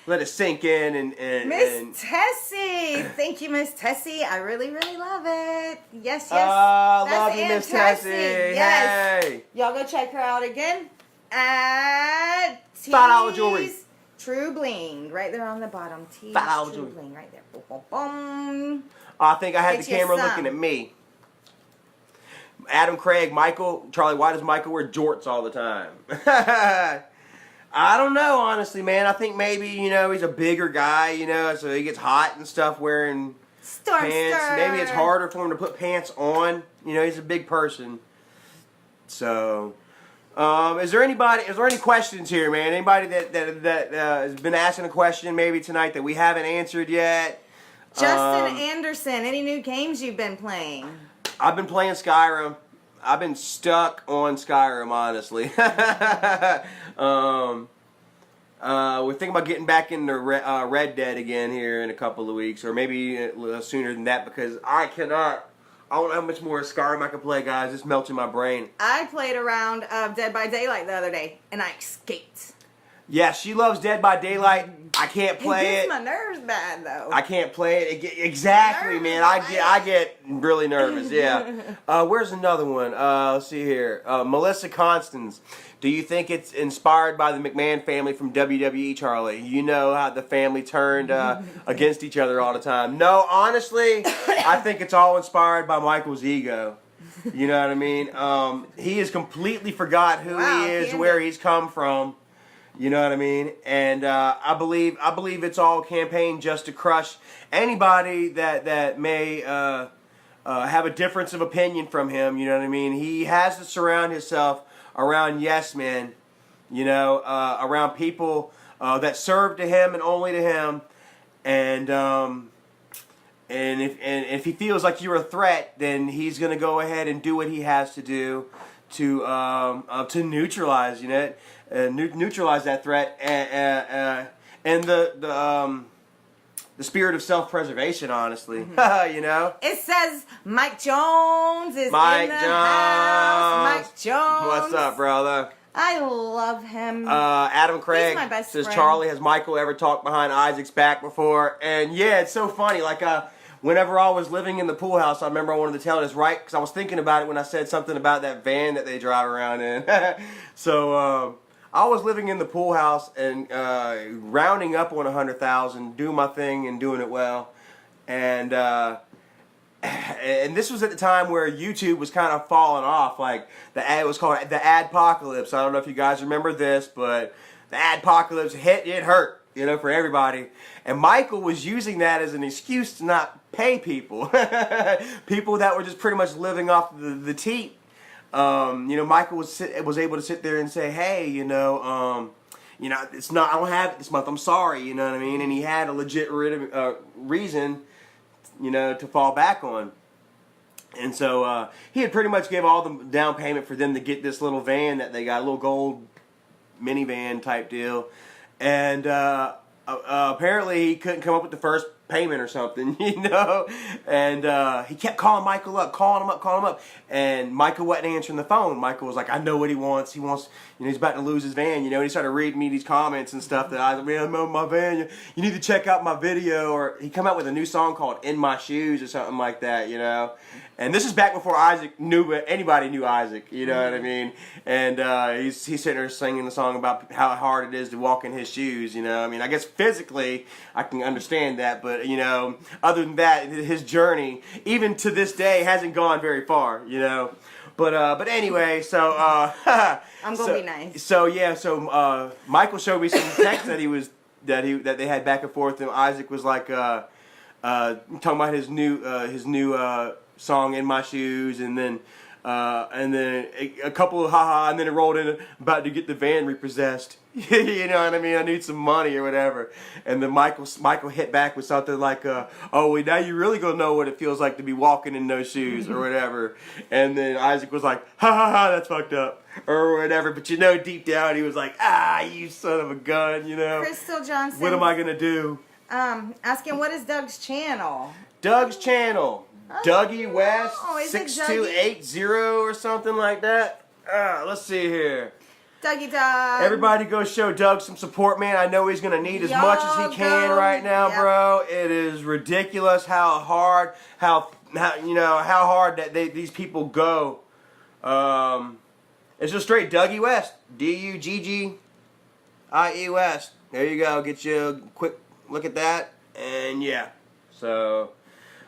let it sink in and Miss Tessie, thank you, Miss Tessie. I really, really love it. Yes, yes. Love you, Miss Tessie. Yes. Hey. Y'all go check her out again at $5 jewelry. True Bling, right there on the bottom. Tees $5 True jewelry. Bling, right there. Boom, boom, boom. I think I had the camera looking at me. Adam, Craig, Michael, Charlie, why does Michael wear jorts all the time? I don't know, honestly, man. I think maybe, he's a bigger guy, so he gets hot and stuff wearing pants. Maybe it's harder for him to put pants on. He's a big person. So, is there any questions here, man? Anybody that has been asking a question maybe tonight that we haven't answered yet? Justin Anderson, any new games you've been playing? I've been playing Skyrim. I've been stuck on Skyrim, honestly. We're thinking about getting back into Red Dead again here in a couple of weeks, or maybe sooner than that, because I don't know how much more Skyrim I can play, guys. It's melting my brain. I played a round of Dead by Daylight the other day, and I escaped. Yeah, she loves Dead by Daylight. I can't play it. It gets my nerves bad, though. I can't play it. Exactly, man. I get really nervous, yeah. Where's another one? Let's see here. Melissa Constance. Do you think it's inspired by the McMahon family from WWE, Charlie? You know how the family turned against each other all the time. No, honestly, I think it's all inspired by Michael's ego. You know what I mean? He has completely forgot who he is, where he's come from. You know what I mean? And I believe it's all campaign just to crush anybody that may have a difference of opinion from him. You know what I mean? He has to surround himself around yes men. Around people that serve to him and only to him. And if he feels like you're a threat, then he's going to go ahead and do what he has to do to neutralize neutralize that threat and the spirit of self-preservation, honestly. It says Mike Jones is in the house. Mike Jones. What's up, brother? I love him. Adam Craig He's my best says, friend. Charlie, has Michael ever talked behind Isaac's back before? And yeah, it's so funny. Like, whenever I was living in the pool house, I remember I wanted to tell this right, because I was thinking about it when I said something about that van that they drive around in. So, I was living in the pool house and rounding up on 100,000, doing my thing and doing it well. And this was at the time where YouTube was kind of falling off. Like, it was called the Adpocalypse. I don't know if you guys remember this, but the Adpocalypse it hurt, for everybody. And Michael was using that as an excuse to not pay people. People that were just pretty much living off the teat. Michael was able to sit there and say, hey, it's not, I don't have it this month, I'm sorry, you know what I mean? And he had a legit reason, to fall back on. And so, he had pretty much gave all the down payment for them to get this little van that they got, a little gold minivan type deal. And, apparently he couldn't come up with the first payment or something, and he kept calling Michael up, calling him up, and Michael wasn't answering the phone. Michael was like, I know what he wants. He wants, he's about to lose his van, and he started reading me these comments and stuff that I was like, man, I'm on my van. You need to check out my video. Or he come out with a new song called "In My Shoes" or something like that, And this is back before anybody knew Isaac, you know what I mean? And he's sitting there singing the song about how hard it is to walk in his shoes, I guess physically I can understand that, but other than that, his journey, even to this day, hasn't gone very far, But anyway, so I'm gonna be nice. So Michael showed me some text that they had back and forth, and Isaac was like talking about his new song "In My Shoes," and then a couple of and then it rolled in about to get the van repossessed. You know what I mean? I need some money or whatever. And then Michael hit back with something like, oh, well, now you really gonna know what it feels like to be walking in those shoes or whatever. And then Isaac was like, that's fucked up or whatever. But deep down he was like, you son of a gun, Crystal Johnson. What am I gonna do? Asking what is Doug's channel? Doug's channel. Dougie West is it 6280 or something like that. Let's see here. Dougie Doug. Everybody go show Doug some support, man. I know he's going to need as much as he can right now, bro. It is ridiculous how hard that these people go. It's just straight Dougie West. DUGGIE West. There you go. Get you a quick look at that. And yeah. So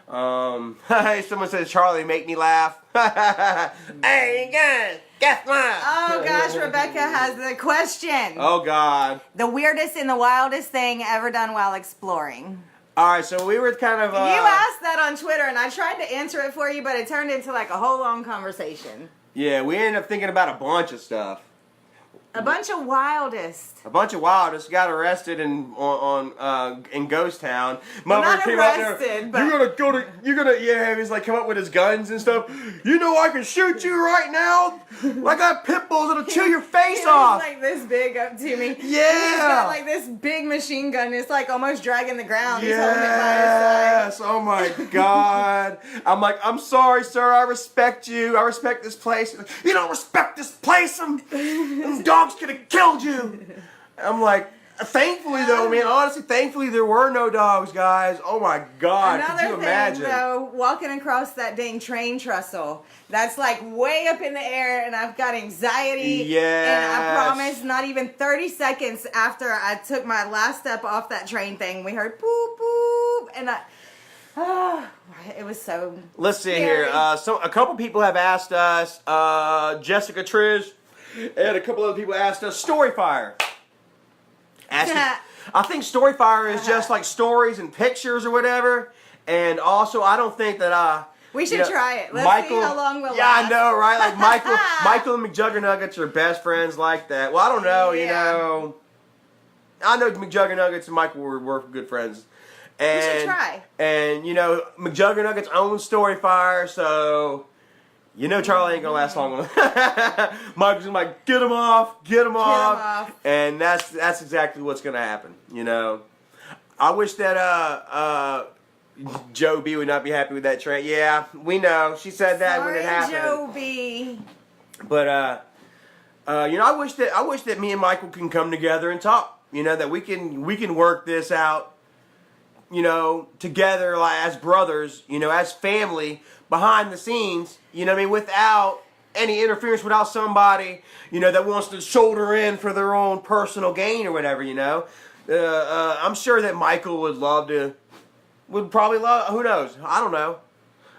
someone says, Charlie, make me laugh. Hey, guys, guess what? Oh, gosh, Rebecca has the question. Oh, God. The weirdest and the wildest thing ever done while exploring. All right, so we were kind of... You asked that on Twitter, and I tried to answer it for you, but it turned into like a whole long conversation. Yeah, we ended up thinking about a bunch of stuff. A bunch of wildest. A bunch of wildest got arrested in Ghost Town. Not arrested, but he's like come up with his guns and stuff. I can shoot you right now. I got pit bulls that'll chew your face off. He's like this big up to me. Yeah. He's got like this big machine gun. It's like almost dragging the ground. Yes. Oh my God. I'm like, I'm sorry, sir. I respect you. I respect this place. You don't respect this place. Them dogs could have killed you. I'm like, thankfully though, man, honestly, thankfully there were no dogs, guys. Oh my God, could you imagine? Thing, though, walking across that dang train trestle, that's like way up in the air, and I've got anxiety. Yes. And I promise, not even 30 seconds after I took my last step off that train thing, we heard boop, boop, and it was so Let's see scary. here. A couple people have asked us, Jessica Trish, and a couple other people asked us, Storyfire. I think Storyfire is just like stories and pictures or whatever. And also, I don't think that we should try it. Let's see how long we'll last. I know, right? Like Michael and McJuggernuggets are best friends like that. Well, I don't know, I know McJuggernuggets and Michael were good friends. And, we should try. And, McJuggernuggets owns Storyfire, so... Charlie ain't gonna last long. Michael's gonna like, get him off. And that's exactly what's gonna happen, I wish that Joe B would not be happy with that train. Yeah, we know. She said that when it happened. Joe B. But I wish that me and Michael can come together and talk. That we can work this out, together like as brothers, as family behind the scenes, without any interference, without somebody, that wants to shoulder in for their own personal gain or whatever, I'm sure that Michael would probably love, who knows? I don't know.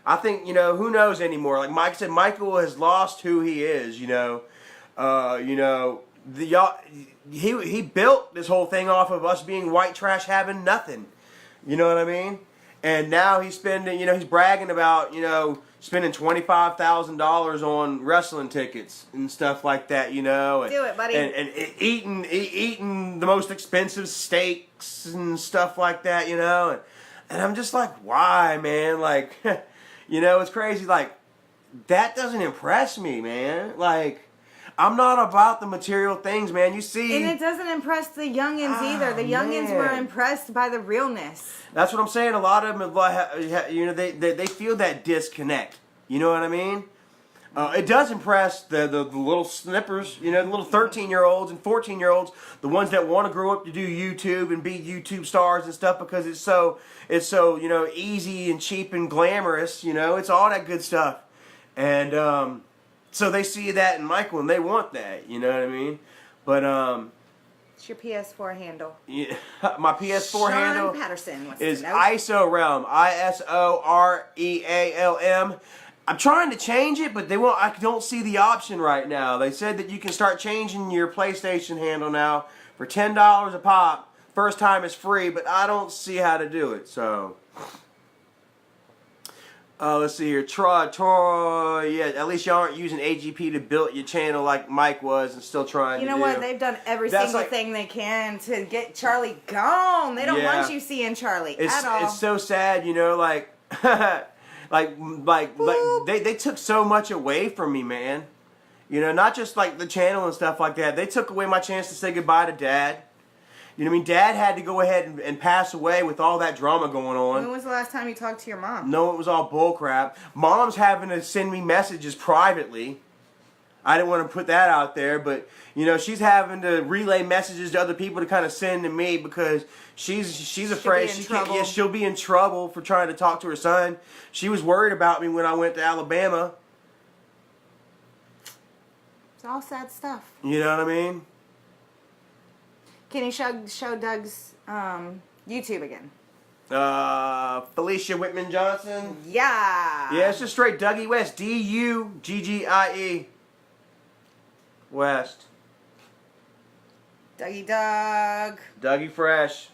I think, who knows anymore? Like Mike said, Michael has lost who he is, he built this whole thing off of us being white trash having nothing. You know what I mean? And now he's spending, he's bragging about, spending $25,000 on wrestling tickets and stuff like that, And, do it, buddy. And eating the most expensive steaks and stuff like that, And I'm just like, why, man? Like, it's crazy. Like, that doesn't impress me, man. Like, I'm not about the material things, man. You see, And it doesn't impress the youngins either. The youngins were impressed by the realness. That's what I'm saying. A lot of them, you know, they feel that disconnect. You know what I mean? It does impress the little snippers, you know, the little 13-year-olds and 14-year-olds, the ones that want to grow up to do YouTube and be YouTube stars and stuff because it's so you know, easy and cheap and glamorous. You know, it's all that good stuff, and so they see that in Michael and they want that. You know what I mean? But It's your PS4 handle. yeah, my PS4 Sean handle Patterson wants is to know. ISO Realm, ISOREALM. I'm trying to change it, but they won't. I don't see the option right now. They said that you can start changing your PlayStation handle now for $10 a pop. First time is free, but I don't see how to do it. So, let's see here. Troy, yeah. At least y'all aren't using AGP to build your channel like Mike was, and still trying. You know what? They've done every That's single like- thing they can to get Charlie gone. They don't Yeah. want you seeing Charlie at all. It's so sad, you know, like. Like they took so much away from me, man. You know, not just like the channel and stuff like that. They took away my chance to say goodbye to Dad. You know what I mean? Dad had to go ahead and pass away with all that drama going on. When was the last time you talked to your mom? No, it was all bullcrap. Mom's having to send me messages privately. I didn't want to put that out there, but you know, she's having to relay messages to other people to kind of send to me because she's afraid she'll be in trouble for trying to talk to her son. She was worried about me when I went to Alabama. It's all sad stuff. You know what I mean? Can you show Doug's YouTube again? Felicia Whitman Johnson. Yeah. Yeah, it's just straight Dougie West. DUGGIE. West. Dougie Doug. Dougie Fresh.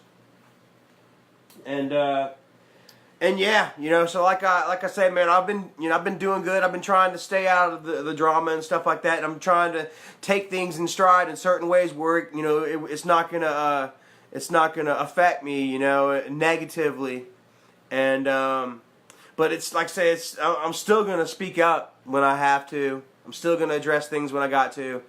And yeah, you know, so like I say, man, I've been doing good. I've been trying to stay out of the drama and stuff like that. And I'm trying to take things in stride in certain ways where you know it's not gonna affect me, you know, negatively. And but it's like I say, I'm still gonna speak up when I have to. I'm still gonna address things when I got to,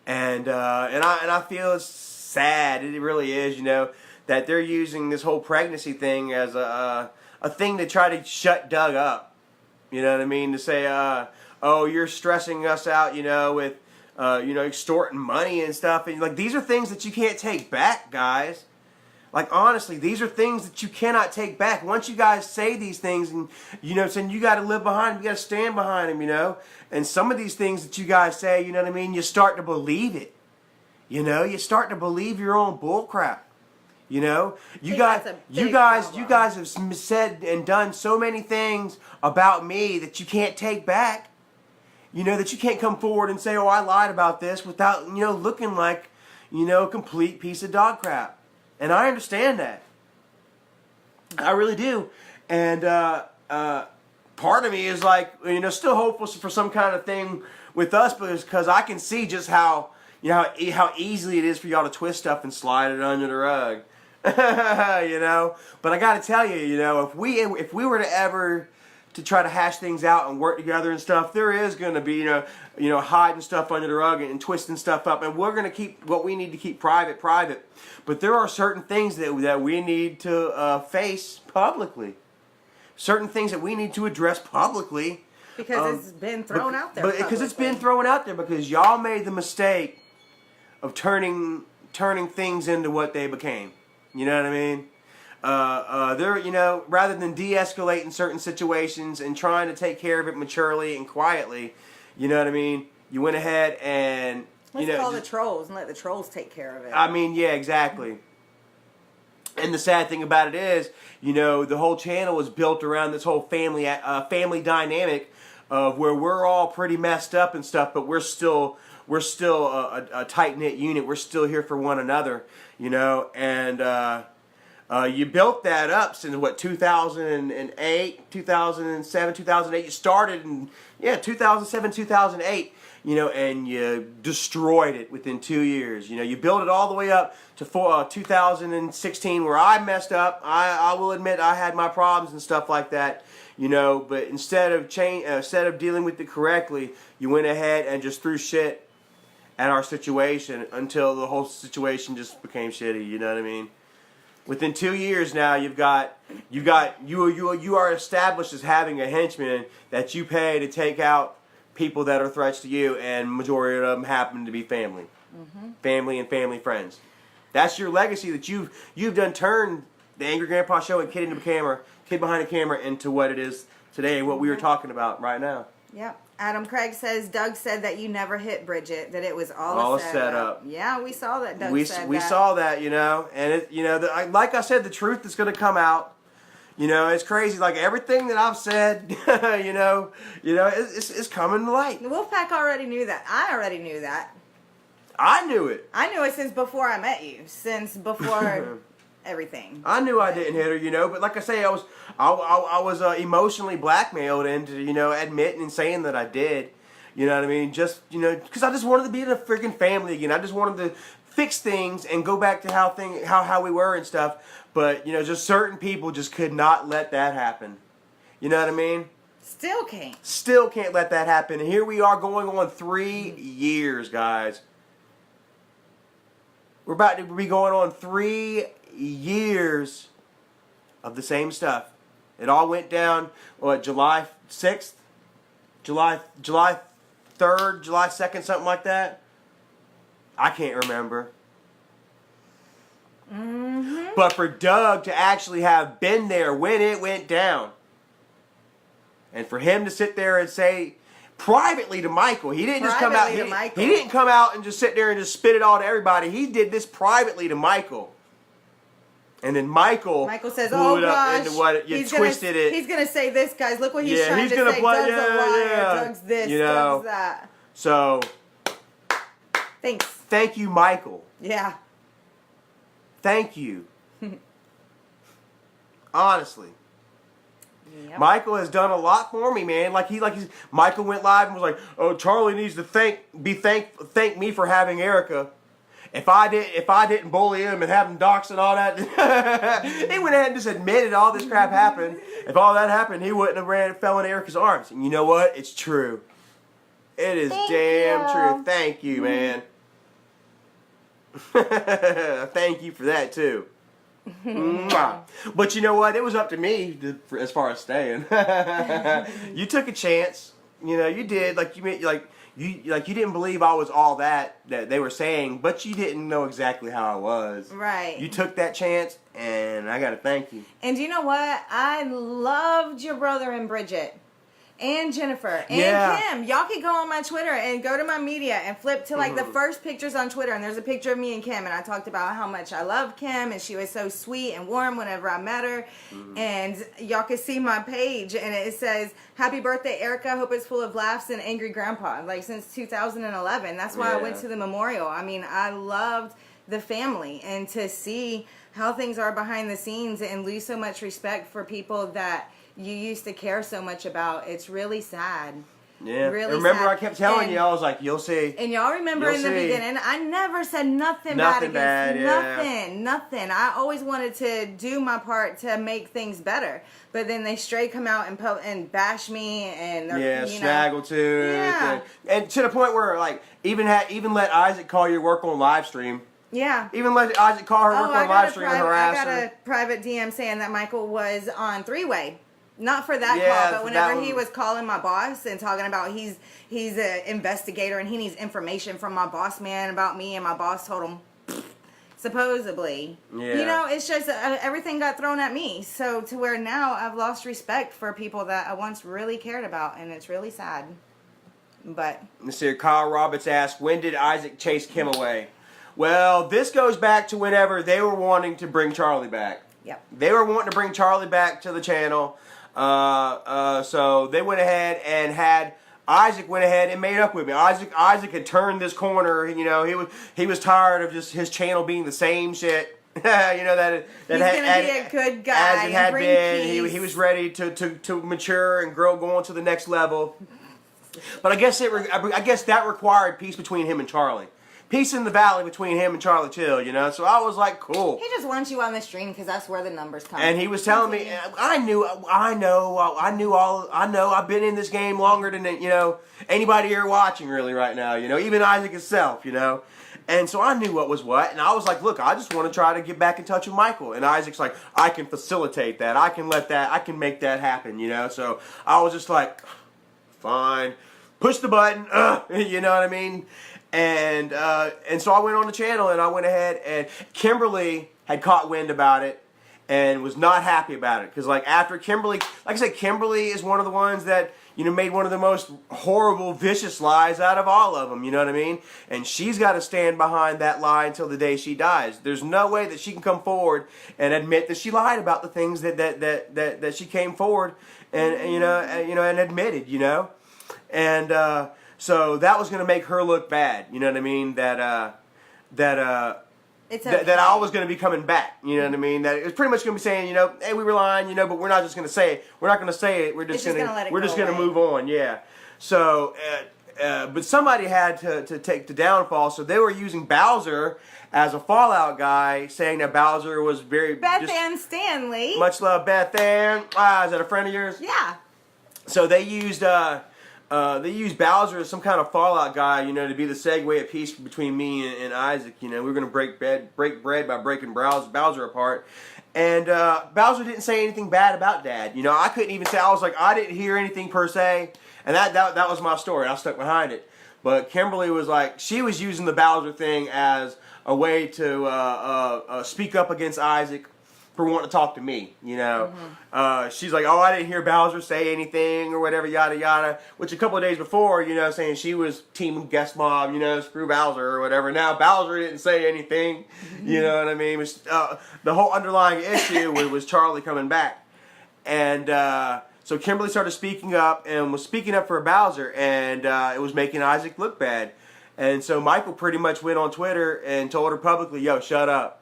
and I feel it's sad. It really is, you know, that they're using this whole pregnancy thing as a thing to try to shut Doug up. You know what I mean? To say, oh, you're stressing us out, you know, with you know, extorting money and stuff, and like these are things that you can't take back, guys. Like, honestly, these are things that you cannot take back. Once you guys say these things, and, you know, saying you got to live behind them, you got to stand behind them, you know. And some of these things that you guys say, you know what I mean, you start to believe it. You know, you start to believe your own bullcrap. You know, you guys have said and done so many things about me that you can't take back. You know, that you can't come forward and say, oh, I lied about this without, you know, looking like, you know, a complete piece of dog crap. And I understand that. I really do. And part of me is like, you know, still hopeful for some kind of thing with us, because I can see just how, you know, how easily it is for y'all to twist stuff and slide it under the rug. You know? But I got to tell you, you know, if we were to ever to try to hash things out and work together and stuff, there is going to be, you know, hiding stuff under the rug and twisting stuff up, and we're going to keep what we need to keep private. But there are certain things that we need to face publicly. Certain things that we need to address publicly. Because it's been thrown out there. Because it's been thrown out there because y'all made the mistake of turning things into what they became. You know what I mean? They're, you know, rather than de-escalating certain situations and trying to take care of it maturely and quietly, you know what I mean? You went ahead and, Let's call the trolls and let the trolls take care of it. I mean, yeah, exactly. And the sad thing about it is, you know, the whole channel is built around this whole family dynamic of where we're all pretty messed up and stuff, but we're still a tight-knit unit. We're still here for one another, you know, and you built that up since, what, 2008, 2007, 2008. You started in, 2007, 2008, you know, and you destroyed it within 2 years. You know, you built it all the way up to 2016 where I messed up. I will admit I had my problems and stuff like that, you know, but instead of dealing with it correctly, you went ahead and just threw shit at our situation until the whole situation just became shitty. You know what I mean? Within 2 years now, you are established as having a henchman that you pay to take out people that are threats to you, and majority of them happen to be family, family and family friends. That's your legacy that you've done turned the Angry Grandpa Show and Kid Behind the Camera into what it is today, what we were talking about right now. Yep. Adam Craig says, Doug said that you never hit Bridget, that it was all a setup. Yeah, we saw that, Doug said we that. saw that, you know, and it, you know, like I said, the truth is going to come out. You know, it's crazy. Like everything that I've said, you know, it's coming to light. The Wolfpack already knew that. I already knew that. I knew it. I knew it since before I met you, since before everything. I knew I didn't hit her, you know, but like I say, I was emotionally blackmailed into, you know, admitting and saying that I did. You know what I mean? Just, you know, because I just wanted to be in a freaking family again. I just wanted to fix things and go back to how we were and stuff. But, you know, just certain people just could not let that happen. You know what I mean? Still can't. Still can't let that happen. And here we are going on 3 years, guys. We're about to be going on 3 years of the same stuff. It all went down, what, July 6th? July 3rd, July 2nd, something like that? I can't remember. But for Doug to actually have been there when it went down, and for him to sit there and say privately to Michael, he didn't just come out. He didn't come out and just sit there and just spit it all to everybody. He did this privately to Michael, and then Michael says, blew it up into what you twisted it. He's gonna say this, guys. Look what he's trying to say. Doug's a liar. Doug's this. You know, Doug's that. So, thanks. Thank you, Michael. Yeah. Thank you. Honestly. Yep. Michael has done a lot for me, man. Michael went live and was like, "Oh, Charlie needs to thank me for having Erica. If I didn't bully him and have him doxed and all that, he went ahead and just admitted all this crap happened. If all that happened, he wouldn't have fell in Erica's arms. And you know what? It's true. It is true. Thank you, man. Thank you for that too." But you know what? It was up to me as far as staying. You took a chance. You know, you did. You didn't believe I was all that they were saying, but you didn't know exactly how I was. Right. You took that chance, and I gotta thank you. And you know what? I loved your brother and Bridget. And Jennifer and Kim. Y'all can go on my Twitter and go to my media and flip to the first pictures on Twitter, and there's a picture of me and Kim, and I talked about how much I love Kim, and she was so sweet and warm whenever I met her. And y'all can see my page, and it says, "Happy birthday, Erica. Hope it's full of laughs and angry grandpa." Since 2011. That's why I went to the memorial. I mean, I loved the family, and to see how things are behind the scenes and lose so much respect for people that you used to care so much about. It's really sad. Yeah. Really remember, sad. I kept telling you, I was like, "You'll see." And y'all remember in the beginning, I never said nothing bad against nothing. I always wanted to do my part to make things better. But then they straight come out and bash me and snaggle too. Yeah. And to the point where even let Isaac call your work on live stream. Yeah. Even let Isaac call her work on live stream and harass her. I got a private DM saying that Michael was on three-way. Not for that call, but whenever he was calling my boss and talking about he's an investigator and he needs information from my boss man about me, and my boss told him, supposedly. Yeah. You know, it's just everything got thrown at me. So to where now I've lost respect for people that I once really cared about, and it's really sad. But let's see, Kyle Roberts asked, "When did Isaac chase Kim away?" Well, this goes back to whenever they were wanting to bring Charlie back. Yep. They were wanting to bring Charlie back to the channel. So they went ahead and had Isaac went ahead and made up with me. Isaac had turned this corner. You know, he was tired of just his channel being the same shit. You know that he's gonna be a good guy as it had bring been. peace. He was ready to mature and grow, going to the next level. But I guess that required peace between him and Charlie. peace in the valley between him and Charlie Till, you know. So I was like, cool. He just wants you on the stream because that's where the numbers come. And he was telling me, I've been in this game longer than, you know, anybody here watching really right now, you know, even Isaac himself, you know. And so I knew what was what, and I was like, look, I just want to try to get back in touch with Michael. And Isaac's like, I can facilitate that. I can make that happen, you know. So I was just like, fine, push the button, you know what I mean? And so I went on the channel, and I went ahead, and Kimberly had caught wind about it and was not happy about it. Because, like, after Kimberly, like I said, Kimberly is one of the ones that, you know, made one of the most horrible, vicious lies out of all of them, you know what I mean? And she's got to stand behind that lie until the day she dies. There's no way that she can come forward and admit that she lied about the things that she came forward and you know, and admitted, you know? And so that was going to make her look bad, you know what I mean? That I was going to be coming back, you know what I mean? That it was pretty much going to be saying, you know, hey, we were lying, you know, but we're not just going to say it. We're not going to say it. We're just going to move on, yeah. So, but somebody had to take the downfall, so they were using Bowser as a fallout guy, saying that Bowser was very... Beth Ann Stanley. Much love, Beth Ann. Is that a friend of yours? Yeah. So they used Bowser as some kind of fallout guy, you know, to be the segue of peace between me and Isaac. You know, we were going to break bread by breaking Bowser apart. And Bowser didn't say anything bad about Dad. You know, I couldn't even say, I was like, I didn't hear anything per se. And that was my story. I stuck behind it. But Kimberly was like, she was using the Bowser thing as a way to speak up against Isaac for wanting to talk to me, you know. She's like, oh, I didn't hear Bowser say anything or whatever, yada, yada. Which a couple of days before, you know, saying she was team Guest Mob, you know, screw Bowser or whatever. Now Bowser didn't say anything, you know what I mean? The whole underlying issue was Charlie coming back. And so Kimberly started speaking up and was speaking up for Bowser, and it was making Isaac look bad. And so Michael pretty much went on Twitter and told her publicly, yo, shut up.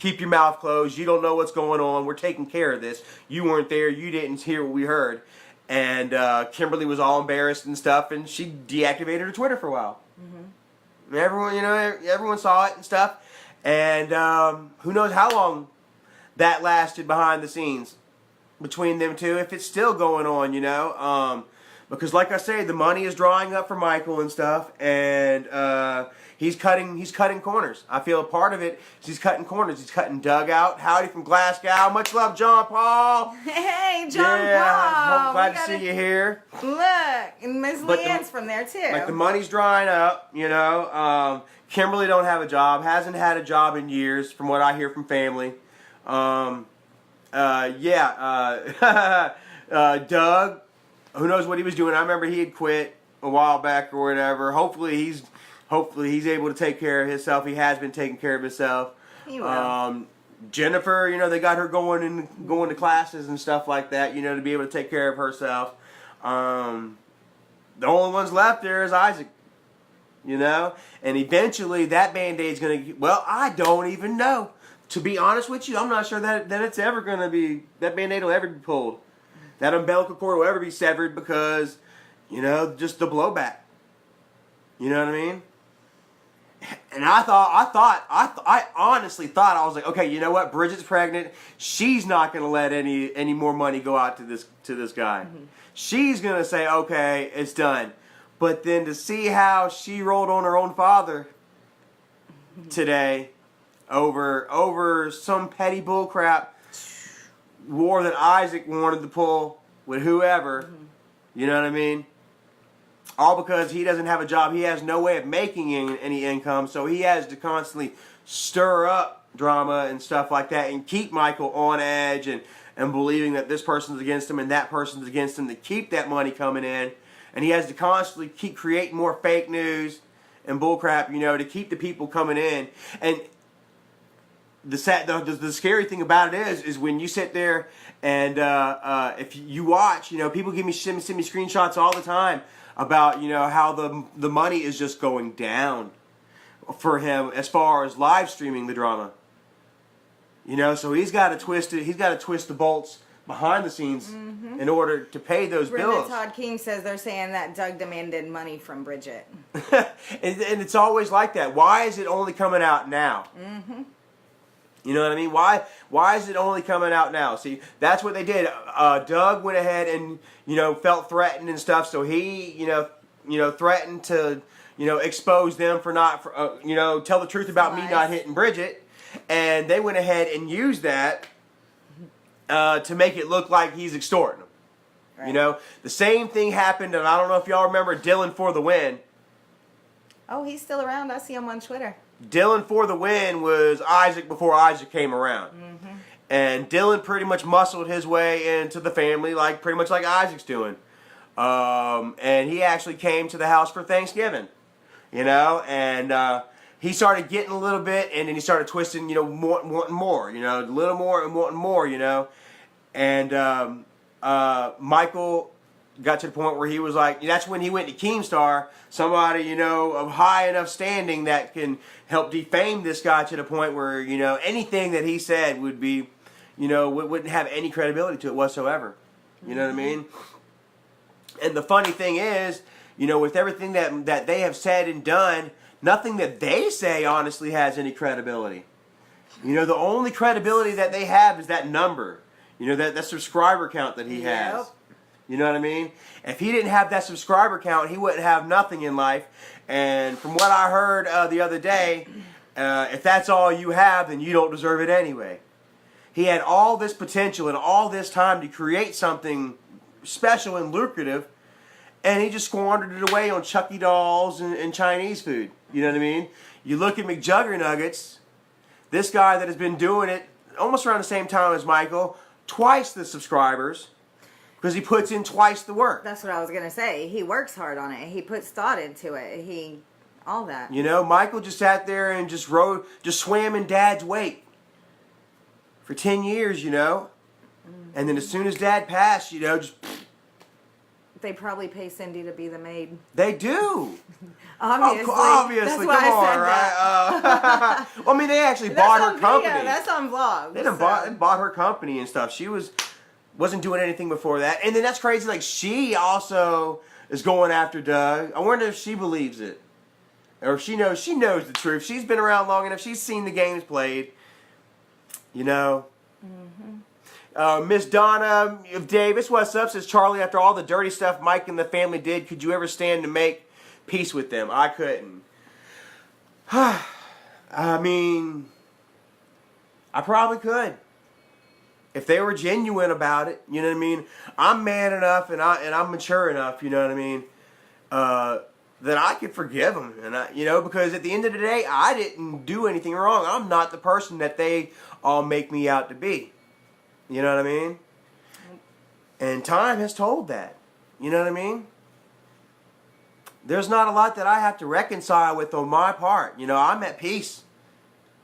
Keep your mouth closed. You don't know what's going on. We're taking care of this. You weren't there. You didn't hear what we heard. And Kimberly was all embarrassed and stuff, and she deactivated her Twitter for a while. Everyone, you know, everyone saw it and stuff. And who knows how long that lasted behind the scenes between them two, if it's still going on, you know. Because like I say, the money is drawing up for Michael and stuff, and he's cutting corners. I feel a part of it is he's cutting corners. He's cutting Doug out. Howdy from Glasgow. Much love, John Paul. Hey, John Paul. Yeah, glad to see you here. Look, and Miss Leanne's from there too. Like the money's drying up, you know. Kimberly don't have a job. Hasn't had a job in years, from what I hear from family. Doug. Who knows what he was doing? I remember he had quit a while back or whatever. Hopefully he's able to take care of himself. He has been taking care of himself. He will. Jennifer, you know, they got her going to classes and stuff like that, you know, to be able to take care of herself. The only ones left there is Isaac, you know. And eventually that Band-Aid's going to, well, I don't even know. To be honest with you, I'm not sure that it's ever going to be, that Band-Aid will ever be pulled. That umbilical cord will ever be severed because, you know, just the blowback. You know what I mean? And I honestly thought, I was like, okay, you know what? Bridget's pregnant. She's not going to let any more money go out to this guy. She's going to say, okay, it's done. But then to see how she rolled on her own father today over some petty bullcrap war that Isaac wanted to pull with whoever, you know what I mean? All because he doesn't have a job. He has no way of making any income, so he has to constantly stir up drama and stuff like that and keep Michael on edge and believing that this person's against him and that person's against him to keep that money coming in. And he has to constantly keep creating more fake news and bullcrap, you know, to keep the people coming in. And the scary thing about it is when you sit there and if you watch, you know, people send me screenshots all the time about, you know, how the money is just going down for him as far as live streaming the drama. You know, so he's got to twist the bolts behind the scenes in order to pay those Brenda bills. Todd King says they're saying that Doug demanded money from Bridget. And it's always like that. Why is it only coming out now? You know what I mean? Why is it only coming out now? See, that's what they did. Doug went ahead and, felt threatened and stuff, so he, threatened to, expose them for not, tell the truth about me not hitting Bridget. And they went ahead and used that to make it look like he's extorting them. Right. The same thing happened, and I don't know if y'all remember Dylan for the Win. Oh, he's still around. I see him on Twitter. Dylan for the Win was Isaac before Isaac came around. And Dylan pretty much muscled his way into the family pretty much like Isaac's doing. And he actually came to the house for Thanksgiving. And he started getting a little bit, and then he started twisting, wanting more, a little more and wanting more, And Michael got to the point where he was like, that's when he went to Keemstar, somebody, of high enough standing that can help defame this guy to the point where, anything that he said would be, wouldn't have any credibility to it whatsoever. You know what I mean? And the funny thing is, with everything that they have said and done, nothing that they say honestly has any credibility. The only credibility that they have is that number, that subscriber count that he has. You know what I mean? If he didn't have that subscriber count, he wouldn't have nothing in life. And from what I heard the other day, if that's all you have, then you don't deserve it anyway. He had all this potential and all this time to create something special and lucrative, and he just squandered it away on Chucky dolls and Chinese food. You know what I mean? You look at McJuggernuggets, this guy that has been doing it almost around the same time as Michael, twice the subscribers, because he puts in twice the work. That's what I was going to say. He works hard on it. He puts thought into it. All that. Michael just sat there and just swam in Dad's wake for 10 years, And then as soon as Dad passed, just... They probably pay Cindy to be the maid. They do. Obviously. Obviously. That's Come why on, I said right? Well, I mean, they actually bought her company. Yeah, that's on vlog. They bought her company and stuff. She wasn't doing anything before that. And then that's crazy. She also is going after Doug. I wonder if she believes it. Or if she knows the truth. She's been around long enough. She's seen the games played. Miss Donna of Davis, what's up? Says Charlie, after all the dirty stuff Mike and the family did, could you ever stand to make peace with them? I couldn't. I mean, I probably could. If they were genuine about it, you know what I mean? I'm man enough and I'm mature enough, you know what I mean? That I could forgive them. And because at the end of the day, I didn't do anything wrong. I'm not the person that they all make me out to be. You know what I mean? And time has told that. You know what I mean? There's not a lot that I have to reconcile with on my part. I'm at peace.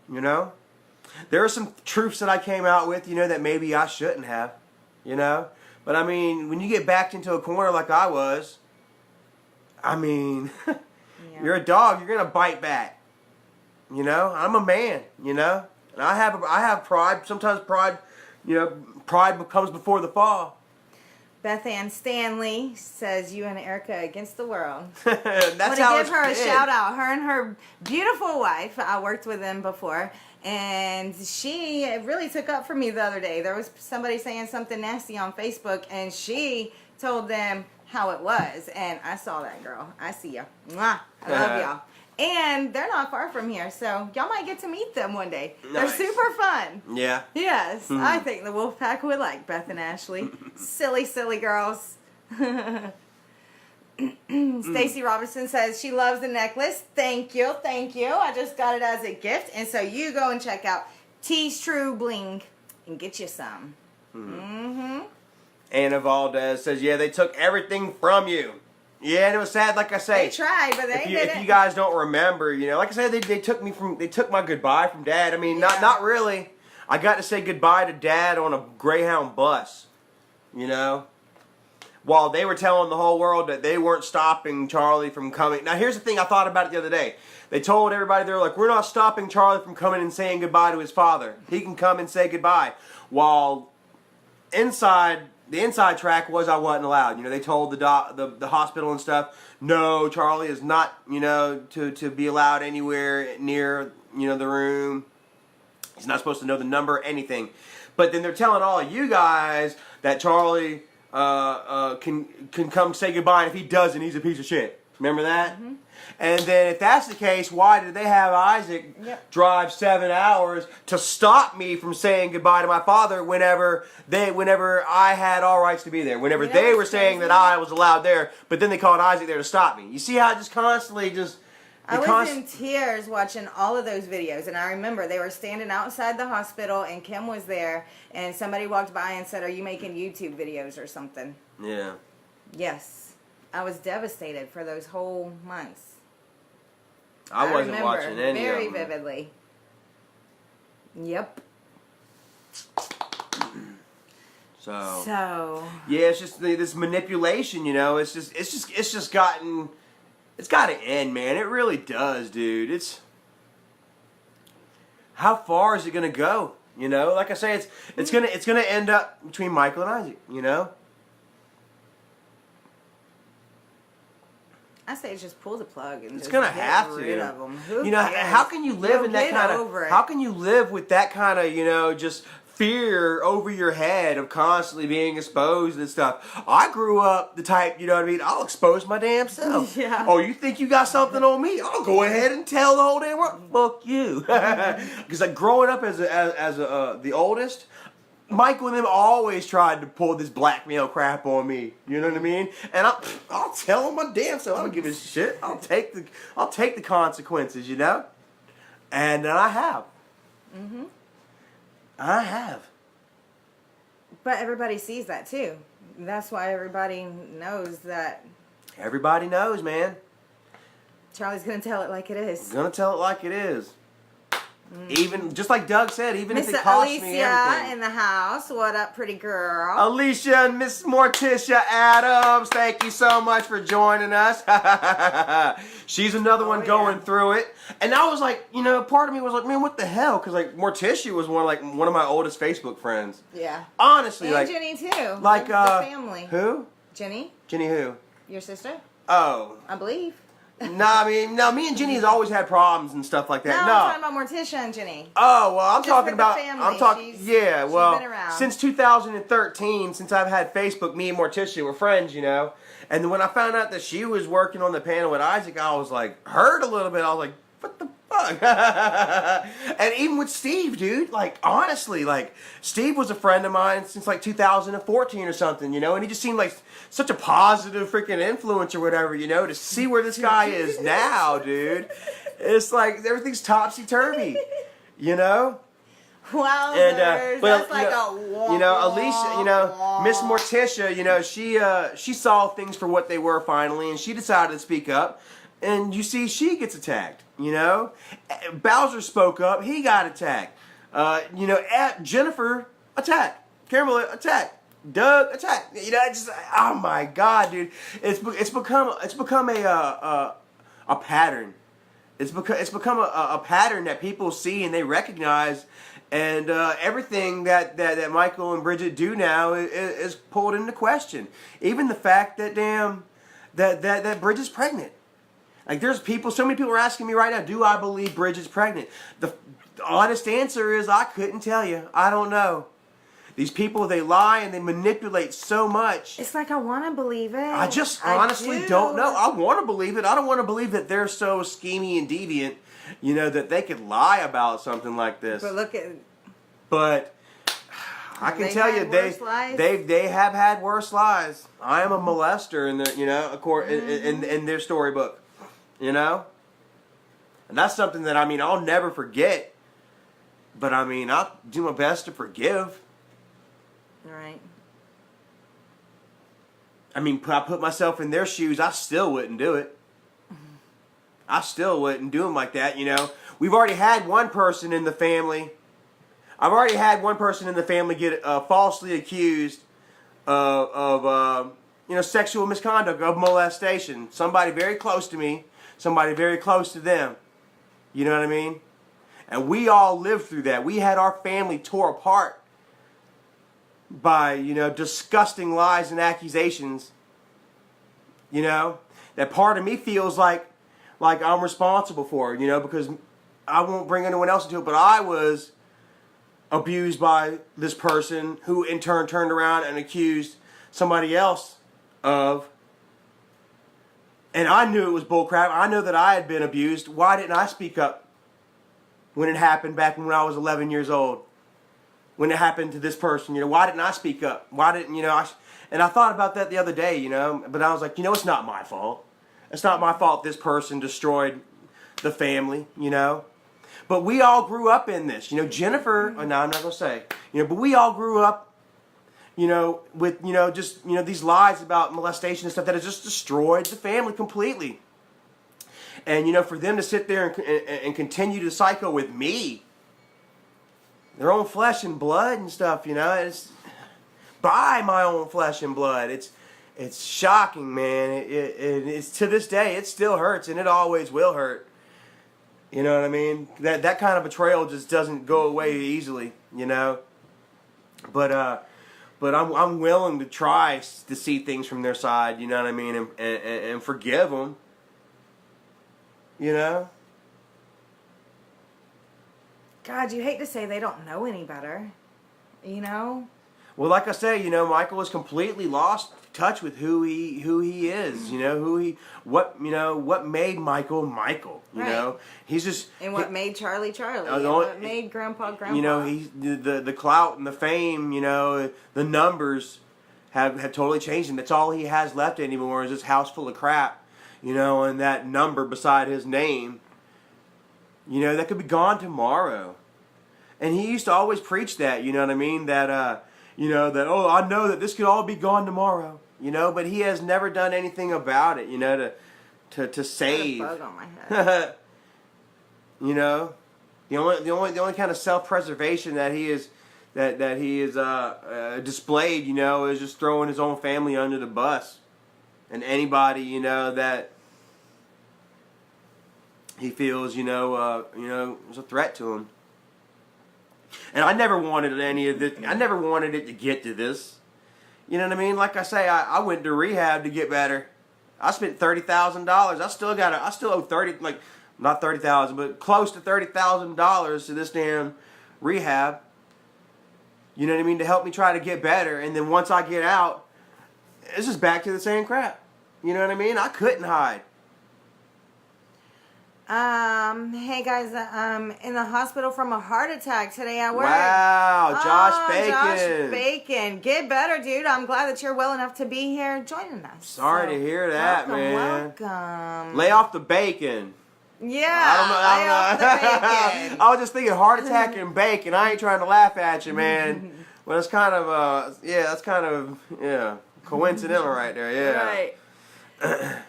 There are some truths that I came out with, that maybe I shouldn't have. But I mean, when you get backed into a corner like I was, I mean, You're a dog, you're going to bite back. I'm a man, and I have pride. Sometimes pride comes before the fall. Beth Ann Stanley says, you and Erica against the world. That's how give her a shout out. Her and her beautiful wife. I worked with them before. And she really took up for me the other day. There was somebody saying something nasty on Facebook, and she told them how it was. And I saw that, girl. I see ya. Mwah. I love y'all. And they're not far from here, so y'all might get to meet them one day. Nice. They're super fun. Yeah. Yes, I think the Wolfpack would like Beth and Ashley. Silly, silly girls. Stacy Robinson says she loves the necklace. Thank you, thank you. I just got it as a gift, and so you go and check out T's True Bling and get you some. Anna Valdez says, yeah, they took everything from you. Yeah, and it was sad, like I say. They tried, but they didn't. If you guys don't remember, like I said, they took my goodbye from Dad. I mean, not really. I got to say goodbye to Dad on a Greyhound bus, while they were telling the whole world that they weren't stopping Charlie from coming. Now, here's the thing. I thought about it the other day. They told everybody, they were like, we're not stopping Charlie from coming and saying goodbye to his father. He can come and say goodbye. While the inside track was I wasn't allowed. You know, they told the hospital and stuff, no, Charlie is not, you know, to be allowed anywhere near, you know, the room. He's not supposed to know the number, anything. But then they're telling all of you guys that Charlie can come say goodbye, and if he doesn't, he's a piece of shit. Remember that? Mm-hmm. And then if that's the case, why did they have Isaac drive 7 hours to stop me from saying goodbye to my father whenever I had all rights to be there? Whenever they were saying that I was allowed there, but then they called Isaac there to stop me. You see how it just constantly just... I was in tears watching all of those videos, and I remember they were standing outside the hospital, and Kim was there, and somebody walked by and said, "Are you making YouTube videos or something?" Yeah. Yes. I was devastated for those whole months. I wasn't watching any very of them. vividly. Yep. So yeah, it's just this manipulation, you know. It's just gotten. It's got to end, man. It really does, dude. It's how far is it gonna go? You know, like I say, it's gonna end up between Michael and Isaac. You know. I say just pull the plug and it's just gonna get have rid to. of them. Who you know, cares? how can you live in that kind of? How can you live with that kind of, you know, just fear over your head of constantly being exposed and stuff? I grew up the type, you know what I mean? I'll expose my damn self. Yeah. Oh, you think you got something on me? I'll go ahead and tell the whole damn world. Fuck you. Because like growing up as the oldest, Michael and them always tried to pull this blackmail crap on me. You know what I mean? And I'll tell them my damn self. I don't give a shit. I'll take the consequences. You know. And I have. Mm-hmm. I have. But everybody sees that too. That's why everybody knows that. Everybody knows, man. Charlie's gonna tell it like it is. Gonna tell it like it is. Even just like Doug said, even if it Miss costs me Alicia everything. in the house. What up, pretty girl? Alicia and Miss Morticia Adams, thank you so much for joining us. She's another one going through it. And I was like, you know, part of me was like, man, what the hell? Because like Morticia was one of my oldest Facebook friends. Yeah. Honestly, and like Jenny too. Like the family. Who? Jenny. Jenny who? Your sister? Oh. I believe. No, me and Jenny has always had problems and stuff like that. No, I'm talking about Morticia and Jenny. Oh, well, I'm talking about, family. I'm talking, She's well, been around. Since 2013, since I've had Facebook, me and Morticia were friends, you know. And then when I found out that she was working on the panel with Isaac, I was like, hurt a little bit. I was like, what the fuck? And even with Steve, dude, like, honestly, like, Steve was a friend of mine since like 2014 or something, you know, and he just seemed like such a positive freaking influence or whatever, you know, to see where this guy is now, dude. It's like everything's topsy-turvy, you know? Well, and that's like a you know, Alicia, you know, Miss Morticia, you know, she saw things for what they were finally, and she decided to speak up. And you see, she gets attacked, you know? Bowser spoke up, he got attacked. You know, Jennifer attacked. Kimberly attacked. Doug attacked. You know, it's just, oh my God, dude. It's become a pattern. It's become a pattern that people see and they recognize, and everything that Michael and Bridget do now is pulled into question. Even the fact that that Bridget's pregnant. Like, there's so many people are asking me right now, do I believe Bridget's pregnant? The honest answer is I couldn't tell you. I don't know. These people, they lie and they manipulate so much. It's like I want to believe it. I just honestly don't know. I want to believe it. I don't want to believe that they're so schemy and deviant, you know, that they could lie about something like this. But look at... But I can tell you, they have had worse lies. I am a molester in their, you know, in their storybook. You know? And that's something that, I mean, I'll never forget. But, I mean, I'll do my best to forgive. Right. I mean, I put myself in their shoes, I still wouldn't do it. I still wouldn't do them like that, you know? We've already had one person in the family. I've already had one person in the family get falsely accused of you know, sexual misconduct, of molestation. Somebody very close to me. Somebody very close to them. You know what I mean? And we all lived through that. We had our family tore apart by, you know, disgusting lies and accusations, you know, that part of me feels like I'm responsible for, you know, because I won't bring anyone else into it, but I was abused by this person who in turn turned around and accused somebody else of, and I knew it was bullcrap. I know that I had been abused. Why didn't I speak up when it happened back when I was 11 years old? When it happened to this person, you know, why didn't I speak up? Why didn't, you know, and I thought about that the other day, you know, but I was like, you know, it's not my fault. It's not my fault this person destroyed the family, you know. But we all grew up in this, you know, Jennifer, oh, no, I'm not going to say, you know, but we all grew up, you know, with, you know, just, you know, these lies about molestation and stuff that has just destroyed the family completely. And, you know, for them to sit there and continue to psycho with me, their own flesh and blood and stuff, you know, it's by my own flesh and blood. It's shocking, man. It's to this day, it still hurts, and it always will hurt. You know what I mean? That kind of betrayal just doesn't go away easily, you know. But I'm willing to try to see things from their side, you know what I mean, and forgive them, you know. God, you hate to say they don't know any better, you know? Well, like I say, you know, Michael has completely lost touch with who he is, you know, what made Michael Michael, you know? He's just... And what made Charlie Charlie, and what made Grandpa Grandpa. You know, the clout and the fame, you know, the numbers have totally changed him. That's all he has left anymore is this house full of crap, you know, and that number beside his name. You know, that could be gone tomorrow. And he used to always preach that, you know what I mean? That, you know, that, oh, I know that this could all be gone tomorrow. You know, but he has never done anything about it, you know, to save. I had a bug on my head. You know? The only kind of self-preservation that he is displayed, you know, is just throwing his own family under the bus. And anybody, you know, that he feels, you know, is a threat to him. And I never wanted any of this. I never wanted it to get to this. You know what I mean? Like I say, I went to rehab to get better. I spent $30,000. I still owe not $30,000, but close to $30,000 to this damn rehab. You know what I mean? To help me try to get better. And then once I get out, it's just back to the same crap. You know what I mean? I couldn't hide. Hey guys, in the hospital from a heart attack today at work. Wow, Josh Bacon. Josh Bacon. Get better, dude. I'm glad that you're well enough to be here joining us. Sorry to hear that, man. Welcome. Lay off the bacon. Yeah, I don't know. Lay off the bacon. I was just thinking heart attack and bacon. I ain't trying to laugh at you, man. But it's kind of, coincidental right there, yeah. Right.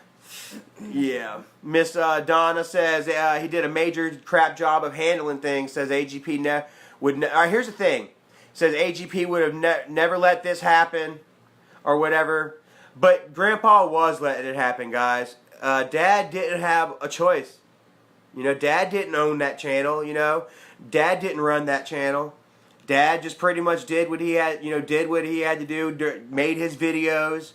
Yeah. Miss Donna says he did a major crap job of handling things. Says AGP would. All right, here's the thing. Says AGP would have never let this happen, or whatever. But Grandpa was letting it happen, guys. Dad didn't have a choice. You know, Dad didn't own that channel. You know, Dad didn't run that channel. Dad just pretty much did what he had. You know, did what he had to do. Made his videos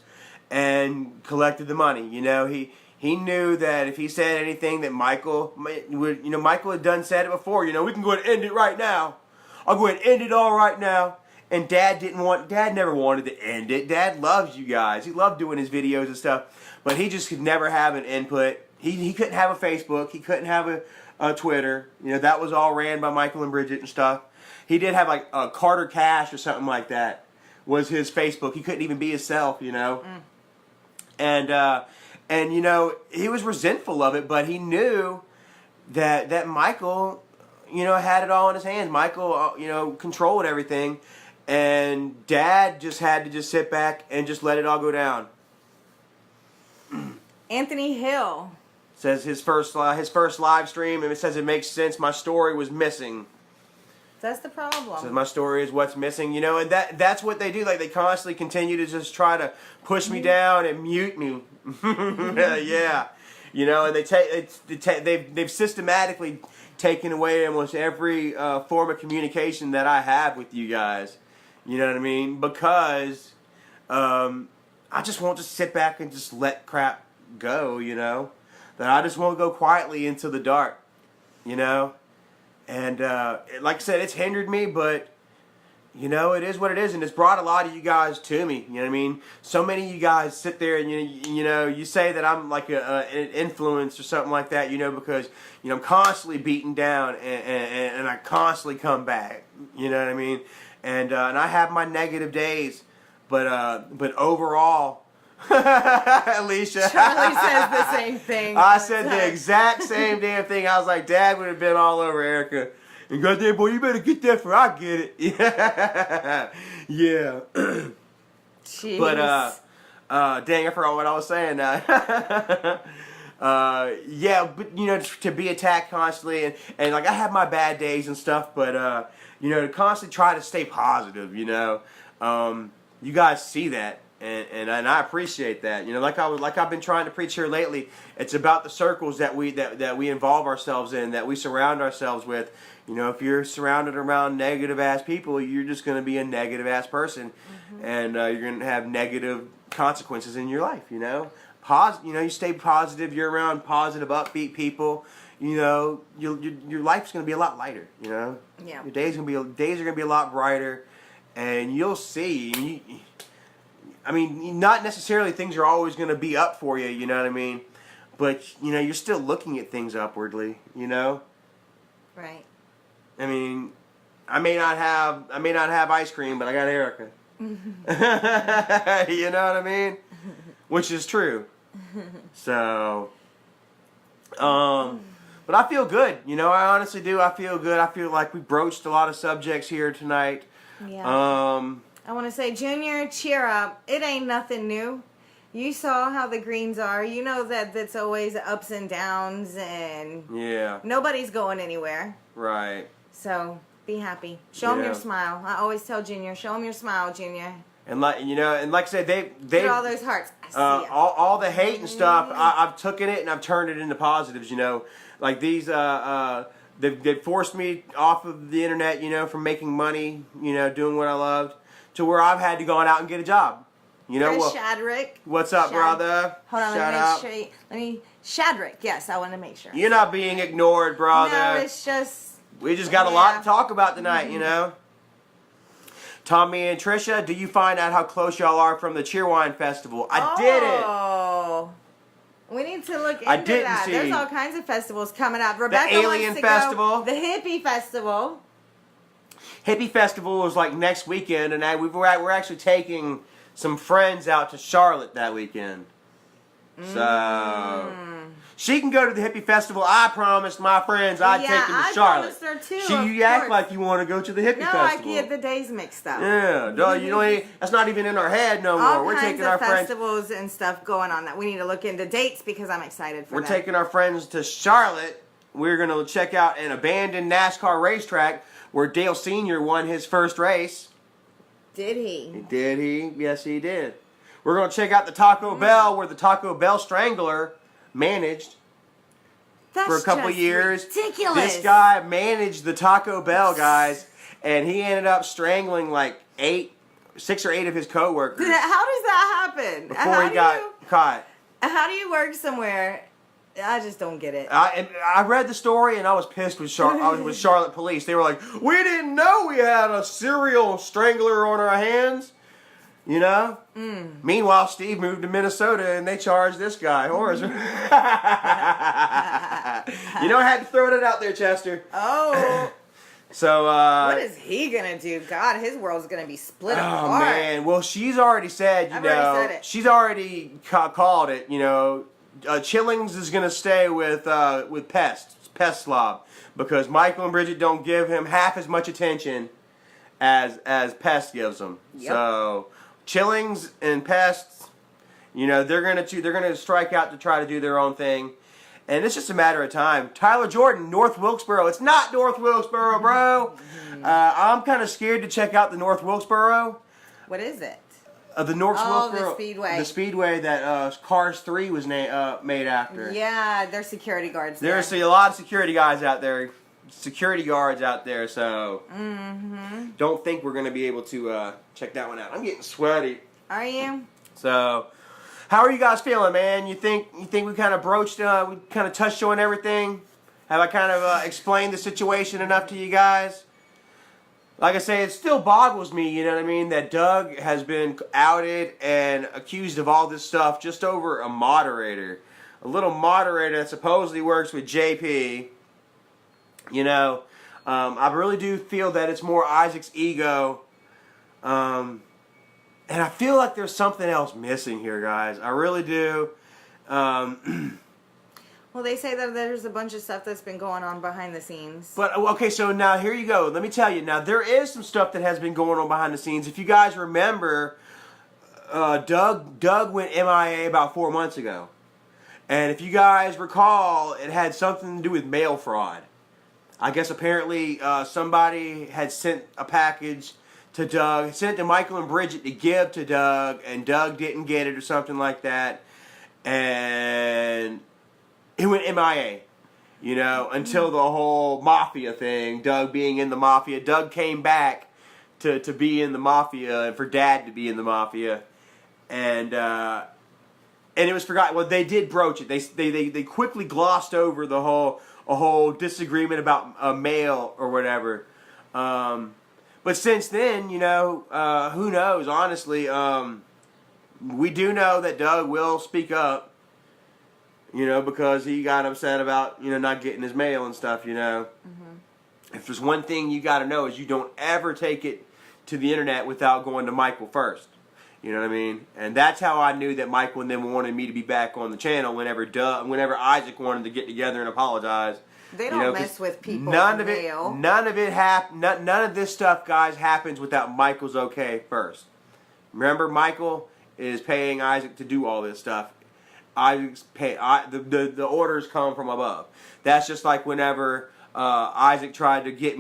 and collected the money. You know, he knew that if he said anything that Michael would, you know, Michael had said it before, you know, we can go ahead and end it right now. I'll go ahead and end it all right now. And Dad never wanted to end it. Dad loves you guys. He loved doing his videos and stuff. But he just could never have an input. He couldn't have a Facebook. He couldn't have a Twitter. You know, that was all ran by Michael and Bridget and stuff. He did have like a Carter Cash or something like that was his Facebook. He couldn't even be himself, you know. And you know, he was resentful of it, but he knew that Michael, you know, had it all in his hands. Michael, you know, controlled everything, and Dad just had to just sit back and just let it all go down. Anthony Hill says his first live stream, and it says it makes sense. My story was missing. That's the problem. Says my story is what's missing, you know, and that's what they do. Like they constantly continue to just try to push me down and mute me. Yeah, you know, and they've systematically taken away almost every form of communication that I have with you guys. You know what I mean? Because I just won't just sit back and just let crap go, you know? That I just won't go quietly into the dark, you know? And like I said, it's hindered me, but, you know, it is what it is. And it's brought a lot of you guys to me, you know what I mean? So many of you guys sit there and, you know, you say that I'm like an influence or something like that, you know, because, you know, I'm constantly beaten down and I constantly come back, you know what I mean? And I have my negative days, but overall, Alicia. Charlie says the same thing. I said the exact same damn thing. I was like, Dad would have been all over Erica. And goddamn boy, you better get that for I get it. Yeah. Yeah. Jeez. But dang, I forgot what I was saying now. Yeah, but you know, to be attacked constantly and like I have my bad days and stuff, but you know, to constantly try to stay positive, you know. You guys see that. And I appreciate that. You know, like I've been trying to preach here lately. It's about the circles that we involve ourselves in, that we surround ourselves with. You know, if you're surrounded around negative ass people, you're just going to be a negative ass person, and you're going to have negative consequences in your life. You know, you know, you stay positive. You're around positive, upbeat people. You know, your life's going to be a lot lighter. You know, yeah. Your days are going to be a lot brighter, and you'll see. I mean, not necessarily things are always going to be up for you, you know what I mean? But, you know, you're still looking at things upwardly, you know? Right. I mean, I may not have ice cream, but I got Erica. You know what I mean? Which is true. So, but I feel good, you know, I honestly do. I feel good. I feel like we broached a lot of subjects here tonight. Yeah. I want to say, Junior, cheer up. It ain't nothing new. You saw how the greens are. You know that that's always ups and downs, and yeah, nobody's going anywhere. Right. So be happy. Show them your smile. I always tell Junior, show them your smile, Junior. And like I said, they get all those hearts. I see all the hate and stuff. I've taken it and I've turned it into positives. You know, like these. They forced me off of the internet. You know, from making money. You know, doing what I loved. To where I've had to go out and get a job. You know what? Shadrick. What's up, brother? Hold on, let me Shadrick. Yes, I want to make sure. You're not being ignored, brother. No, it's just. We just got a lot to talk about tonight, you know. Tommy and Trisha, do you find out how close y'all are from the Cheerwine Festival? I did it. Oh. We need to look into that. See. There's all kinds of festivals coming up. Rebecca the Alien wants to Festival. Go, the Hippie Festival. Hippie Festival is like next weekend, and we're actually taking some friends out to Charlotte that weekend. So she can go to the Hippie Festival. I promised my friends I'd take them to Charlotte. I promised her too. You act like you want to go to the Hippie Festival. No, I get the days mixed up. Yeah, you know that's not even in our head no more. We're taking our friends. Festivals and stuff going on that we need to look into dates because I'm excited for. We're taking our friends to Charlotte. We're gonna check out an abandoned NASCAR racetrack where Dale Sr. won his first race. Did he? Did he? Yes, he did. We're going to check out the Taco Bell where the Taco Bell Strangler managed for a couple years. Ridiculous. This guy managed the Taco Bell, guys, and he ended up strangling like 6 or 8 of his coworkers. How does that happen? Before he got caught. How do you work somewhere? I just don't get it. I read the story and I was pissed with Charlotte police. They were like, "We didn't know we had a serial strangler on our hands." You know? Meanwhile, Steve moved to Minnesota and they charged this guy. You know, I had to throw it out there, Chester. Oh. So, what is he gonna do? God, his world's gonna be split apart. Oh, man. Well, she's already said, she's already called it, you know. Chillings is going to stay with Pest Slob, because Michael and Bridget don't give him half as much attention as Pest gives him. Yep. So Chillings and Pest, you know, they're going to strike out to try to do their own thing, and it's just a matter of time. Tyler Jordan, North Wilkesboro. It's not North Wilkesboro, bro. I'm kind of scared to check out the North Wilkesboro. What is it? The North Wilkesboro, the Speedway. The Speedway that Cars 3 was made after. Yeah, they're security guards. There's a lot of security guys out there. security guards out there, so don't think we're going to be able to check that one out. I'm getting sweaty. Are you? So, how are you guys feeling, man? You think we kind of broached, we kind of touched on everything? Have I kind of explained the situation enough to you guys? Like I say, it still boggles me, you know what I mean, that Doug has been outed and accused of all this stuff just over a moderator. A little moderator that supposedly works with JP. You know, I really do feel that it's more Isaac's ego. And I feel like there's something else missing here, guys. I really do. Well, they say that there's a bunch of stuff that's been going on behind the scenes. But, okay, so now here you go. Let me tell you. Now, there is some stuff that has been going on behind the scenes. If you guys remember, Doug went MIA about 4 months ago. And if you guys recall, it had something to do with mail fraud. I guess apparently somebody had sent a package to Doug, sent it to Michael and Bridget to give to Doug, and Doug didn't get it or something like that. And he went MIA, you know, until the whole mafia thing, Doug being in the mafia. Doug came back to be in the mafia and for Dad to be in the mafia. And it was forgotten. Well, they did broach it. They quickly glossed over the whole disagreement about mail or whatever. But since then, you know, who knows? Honestly, we do know that Doug will speak up. You know, because he got upset about, you know, not getting his mail and stuff, you know. If there's one thing you got to know is you don't ever take it to the internet without going to Michael first. You know what I mean? And that's how I knew that Michael and them wanted me to be back on the channel whenever Isaac wanted to get together and apologize. They don't mess with people. None of this stuff, guys, happens without Michael's okay first. Remember, Michael is paying Isaac to do all this stuff. Isaac's the orders come from above. That's just like whenever Isaac tried to get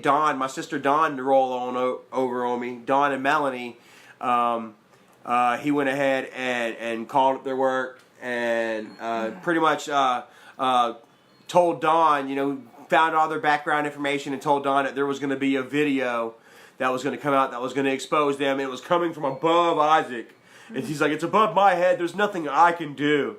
Dawn, my sister Dawn, to roll on over on me. Dawn and Melanie. He went ahead and called up their work and pretty much told Dawn, you know, found all their background information and told Dawn that there was going to be a video that was going to come out that was going to expose them. And it was coming from above Isaac. And he's like, it's above my head. There's nothing I can do.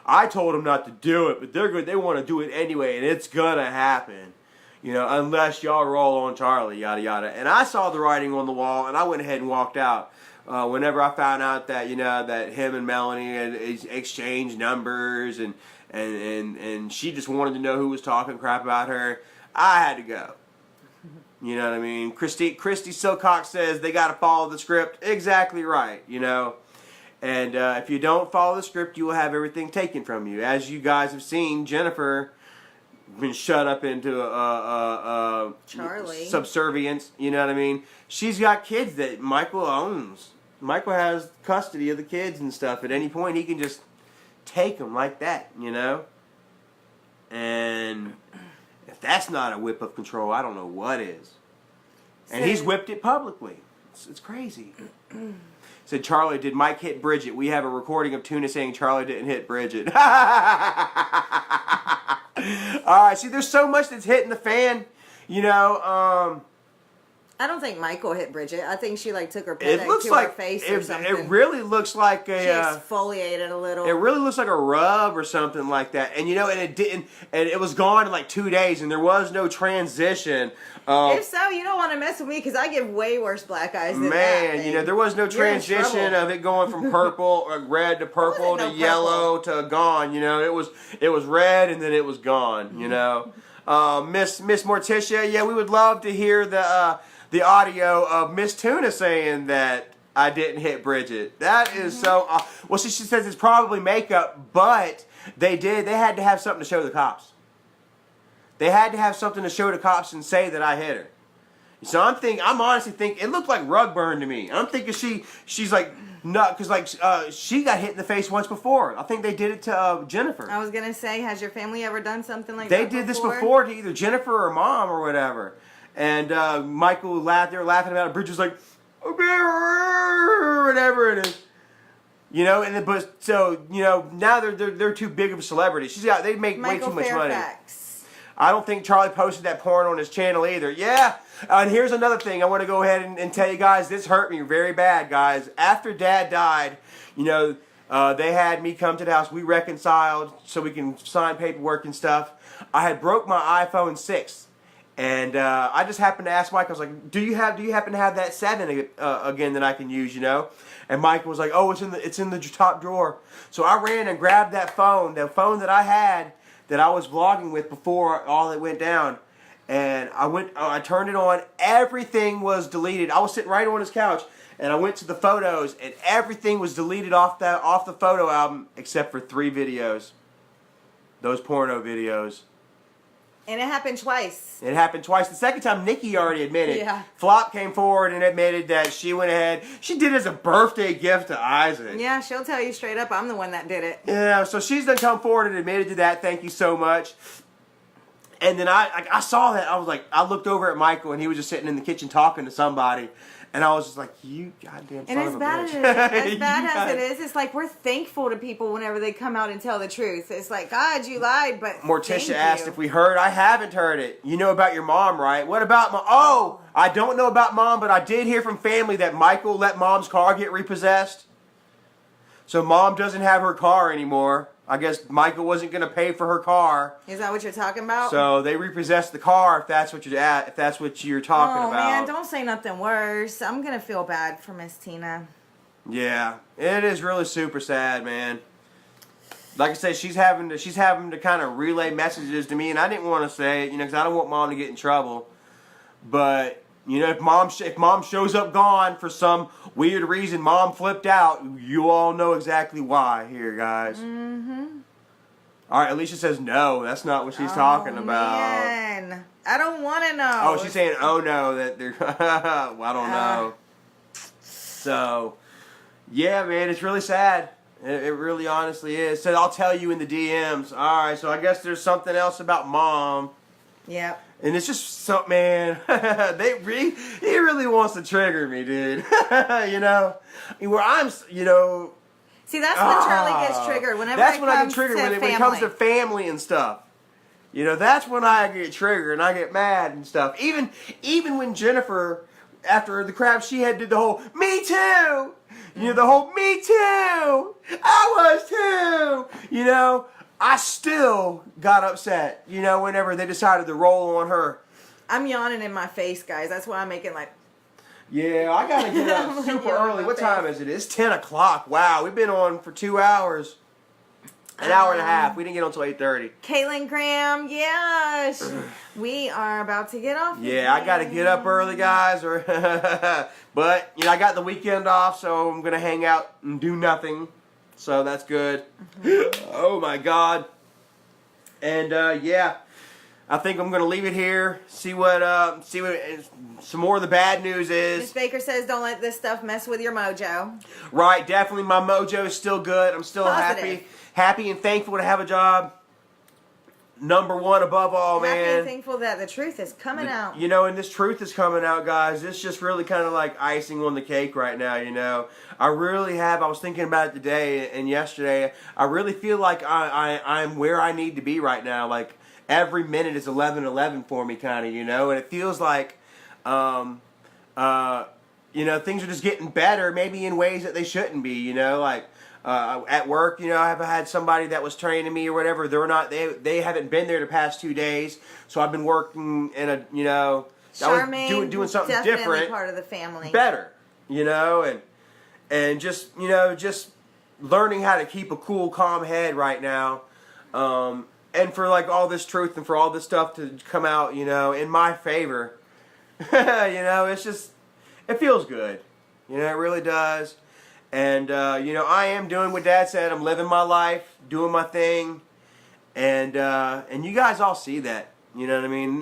I told them not to do it, but they're good. They want to do it anyway, and it's going to happen. You know, unless y'all roll on Charlie, yada, yada. And I saw the writing on the wall, and I went ahead and walked out. Whenever I found out that, you know, that him and Melanie had exchanged numbers and she just wanted to know who was talking crap about her, I had to go. You know what I mean? Christy Silcock says they got to follow the script. Exactly right, you know. And if you don't follow the script, you will have everything taken from you. As you guys have seen, Jennifer been shut up into Charlie subservience. You know what I mean? She's got kids that Michael owns. Michael has custody of the kids and stuff. At any point, he can just take them like that, you know? And if that's not a whip of control, I don't know what is. And he's whipped it publicly. It's crazy. Said, Charlie, did Mike hit Bridget? We have a recording of Tuna saying Charlie didn't hit Bridget. Alright, see, there's so much that's hitting the fan. You know, I don't think Michael hit Bridget. I think she like took her pen to her face or something. It really looks like she exfoliated a little. It really looks like a rub or something like that. And you know, and it didn't, and it was gone in like 2 days, and there was no transition. If so, you don't want to mess with me because I give way worse black eyes than that. Man, you know, there was no transition of it going from purple or red to purple to yellow to gone. You know, it was red and then it was gone. You know, Miss Morticia, yeah, we would love to hear the audio of Miss Tuna saying that I didn't hit Bridget. That is so... well, she says it's probably makeup, but they had to have something to show the cops. They had to have something to show the cops and say that I hit her. So I'm honestly thinking, it looked like rug burn to me. I'm thinking she's like, no, because like she got hit in the face once before. I think they did it to Jennifer. I was going to say, has your family ever done something like that They did this before to either Jennifer or Mom or whatever. And Michael they were laughing about it. Bridget was like, whatever it is. You know, and but so, you know, now they're too big of a celebrity. They make way too much money. I don't think Charlie posted that porn on his channel either. Yeah, and here's another thing I want to go ahead and tell you guys. This hurt me very bad, guys. After Dad died, you know, they had me come to the house. We reconciled so we can sign paperwork and stuff. I had broke my iPhone 6. And I just happened to ask Mike, I was like, do you happen to have that 7 again that I can use, you know? And Mike was like, oh, it's in the top drawer. So I ran and grabbed that phone, the phone that I had that I was vlogging with before all that went down. And I turned it on, everything was deleted. I was sitting right on his couch, and I went to the photos, and everything was deleted off the photo album except for 3 videos. Those porno videos. And it happened twice. It happened twice. The second time, Nikki already admitted. Yeah. Flop came forward and admitted that she went ahead. She did it as a birthday gift to Isaac. Yeah, she'll tell you straight up, I'm the one that did it. Yeah, so she's done come forward and admitted to that. Thank you so much. And then I saw that. I was like, I looked over at Michael, and he was just sitting in the kitchen talking to somebody. And I was just like, you goddamn son of a bitch. And as bad as it is, it's like we're thankful to people whenever they come out and tell the truth. It's like, God, you lied, but Morticia asked if we heard. I haven't heard it. You know about your mom, right? What about Mom? Oh, I don't know about Mom, but I did hear from family that Michael let Mom's car get repossessed. So Mom doesn't have her car anymore. I guess Michael wasn't going to pay for her car. Is that what you're talking about? So they repossessed the car. If that's what you're talking about. Oh man, don't say nothing worse. I'm gonna feel bad for Miss Tina. Yeah, it is really super sad, man. Like I said, she's having to kind of relay messages to me, and I didn't want to say it, you know, because I don't want Mom to get in trouble. But you know, if Mom shows up gone for some weird reason, Mom flipped out. You all know exactly why here, guys. Mm-hmm. All right, Alicia says no. That's not what she's talking about. Man, I don't want to know. Oh, she's saying, oh no, that they're. Well, I don't know. So, yeah, man, it's really sad. It really honestly is. So I'll tell you in the DMs. All right, so I guess there's something else about Mom. Yep. And it's just so, man, he really wants to trigger me, dude. You know, where I'm, you know. See, that's when Charlie gets triggered. Whenever that's when I get triggered when family. it comes to family and stuff. You know, that's when I get triggered and I get mad and stuff. Even when Jennifer, after the crap she had, did the whole "me too," you know, the whole "me too," I was too. You know. I still got upset, you know, whenever they decided to roll on her. I'm yawning in my face, guys. That's why I'm making like... Yeah, I got to get up super early. What time is it? It's 10 o'clock. Wow, we've been on for 2 hours. An hour and a half. We didn't get on until 8:30. Caitlin Graham, yes. We are about to get off. Yeah, I got to get up early, guys. But, you know, I got the weekend off, so I'm going to hang out and do nothing. So that's good. Oh my God. And yeah, I think I'm gonna leave it here. See what some more of the bad news is. Miss Baker says, "Don't let this stuff mess with your mojo." Right, definitely. My mojo is still good. I'm still happy and thankful to have a job. Number one above all, man. Happy and thankful that the truth is coming out. You know, and this truth is coming out, guys. It's just really kind of like icing on the cake right now, you know. I was thinking about it today and yesterday. I really feel like I'm where I need to be right now. Like, every minute is 11:11 for me, kind of, you know. And it feels like, you know, things are just getting better, maybe in ways that they shouldn't be, you know. Like, at work, you know, I've had somebody that was training me or whatever. They haven't been there the past 2 days, so I've been working in a, you know, Charmaine, doing something definitely different, part of the family, better, you know, and just, you know, just learning how to keep a cool, calm head right now, and for like all this truth and for all this stuff to come out, you know, in my favor, you know, it's just, it feels good, you know, it really does. And, you know, I am doing what Dad said. I'm living my life, doing my thing. And you guys all see that. You know what I mean?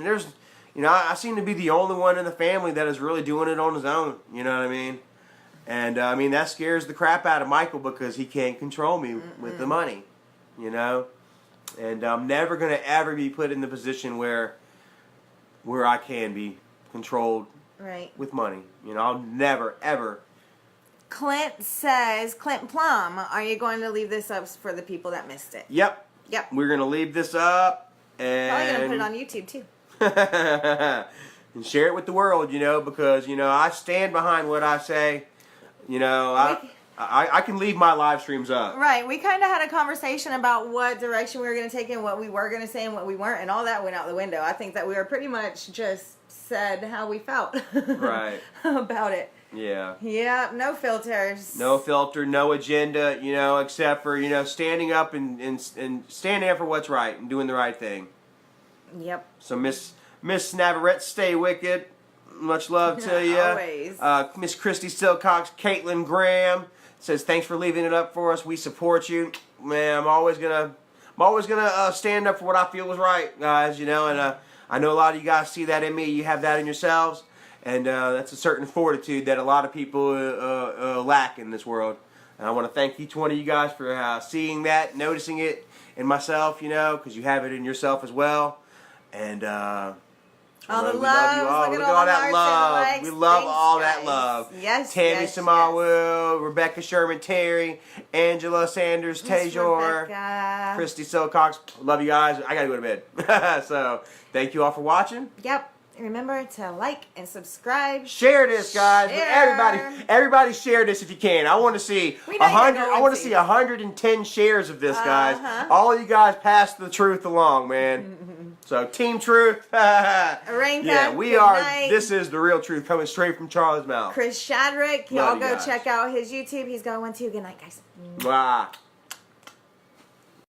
You know, I seem to be the only one in the family that is really doing it on his own. You know what I mean? And, I mean, that scares the crap out of Michael because he can't control me with the money. You know? And I'm never going to ever be put in the position where I can be controlled with money. You know, I'll never, ever... Clint says, Clint Plum, are you going to leave this up for the people that missed it? Yep. Yep. We're going to leave this up. Probably gonna put it And on YouTube too. and share it with the world, because I stand behind what I say. I can leave my live streams up. Right. We kind of had a conversation about what direction we were going to take and what we were going to say and what we weren't, and all that went out the window. I think that we were pretty much just said how we felt. Right. About it. Yeah. Yeah. No filters. No filter, no agenda, except for, standing up and standing up for what's right and doing the right thing. Yep. So Miss Navarrete, stay wicked. Much love to you. Always. Miss Christy Silcox, Caitlin Graham says thanks for leaving it up for us. We support you, man. I'm always gonna stand up for what I feel is right, guys. And I know a lot of you guys see that in me. You have that in yourselves, and that's a certain fortitude that a lot of people lack in this world. And I want to thank each one of you guys for seeing that, noticing it in myself, because you have it in yourself as well. And all the we love. love you all. Look at all that love. We love all that love. Yes. Tammy yes, Samawu, Rebecca Sherman Terry, Angela Sanders Tajor, Christy Silcox. Love you guys. I gotta go to bed. So thank you all for watching. Yep. Remember to like and subscribe. Share this, guys. Share. Everybody share this if you can. I want to see 100. I want to see 110 shares of this, guys. All of you guys pass the truth along, man. So Team Truth. Rainka, yeah, we good are. night. This is the real truth coming straight from Charlie's mouth. Chris Shadrick. Love Y'all you go guys. check out his YouTube. He's got one too. Good night, guys. Bye.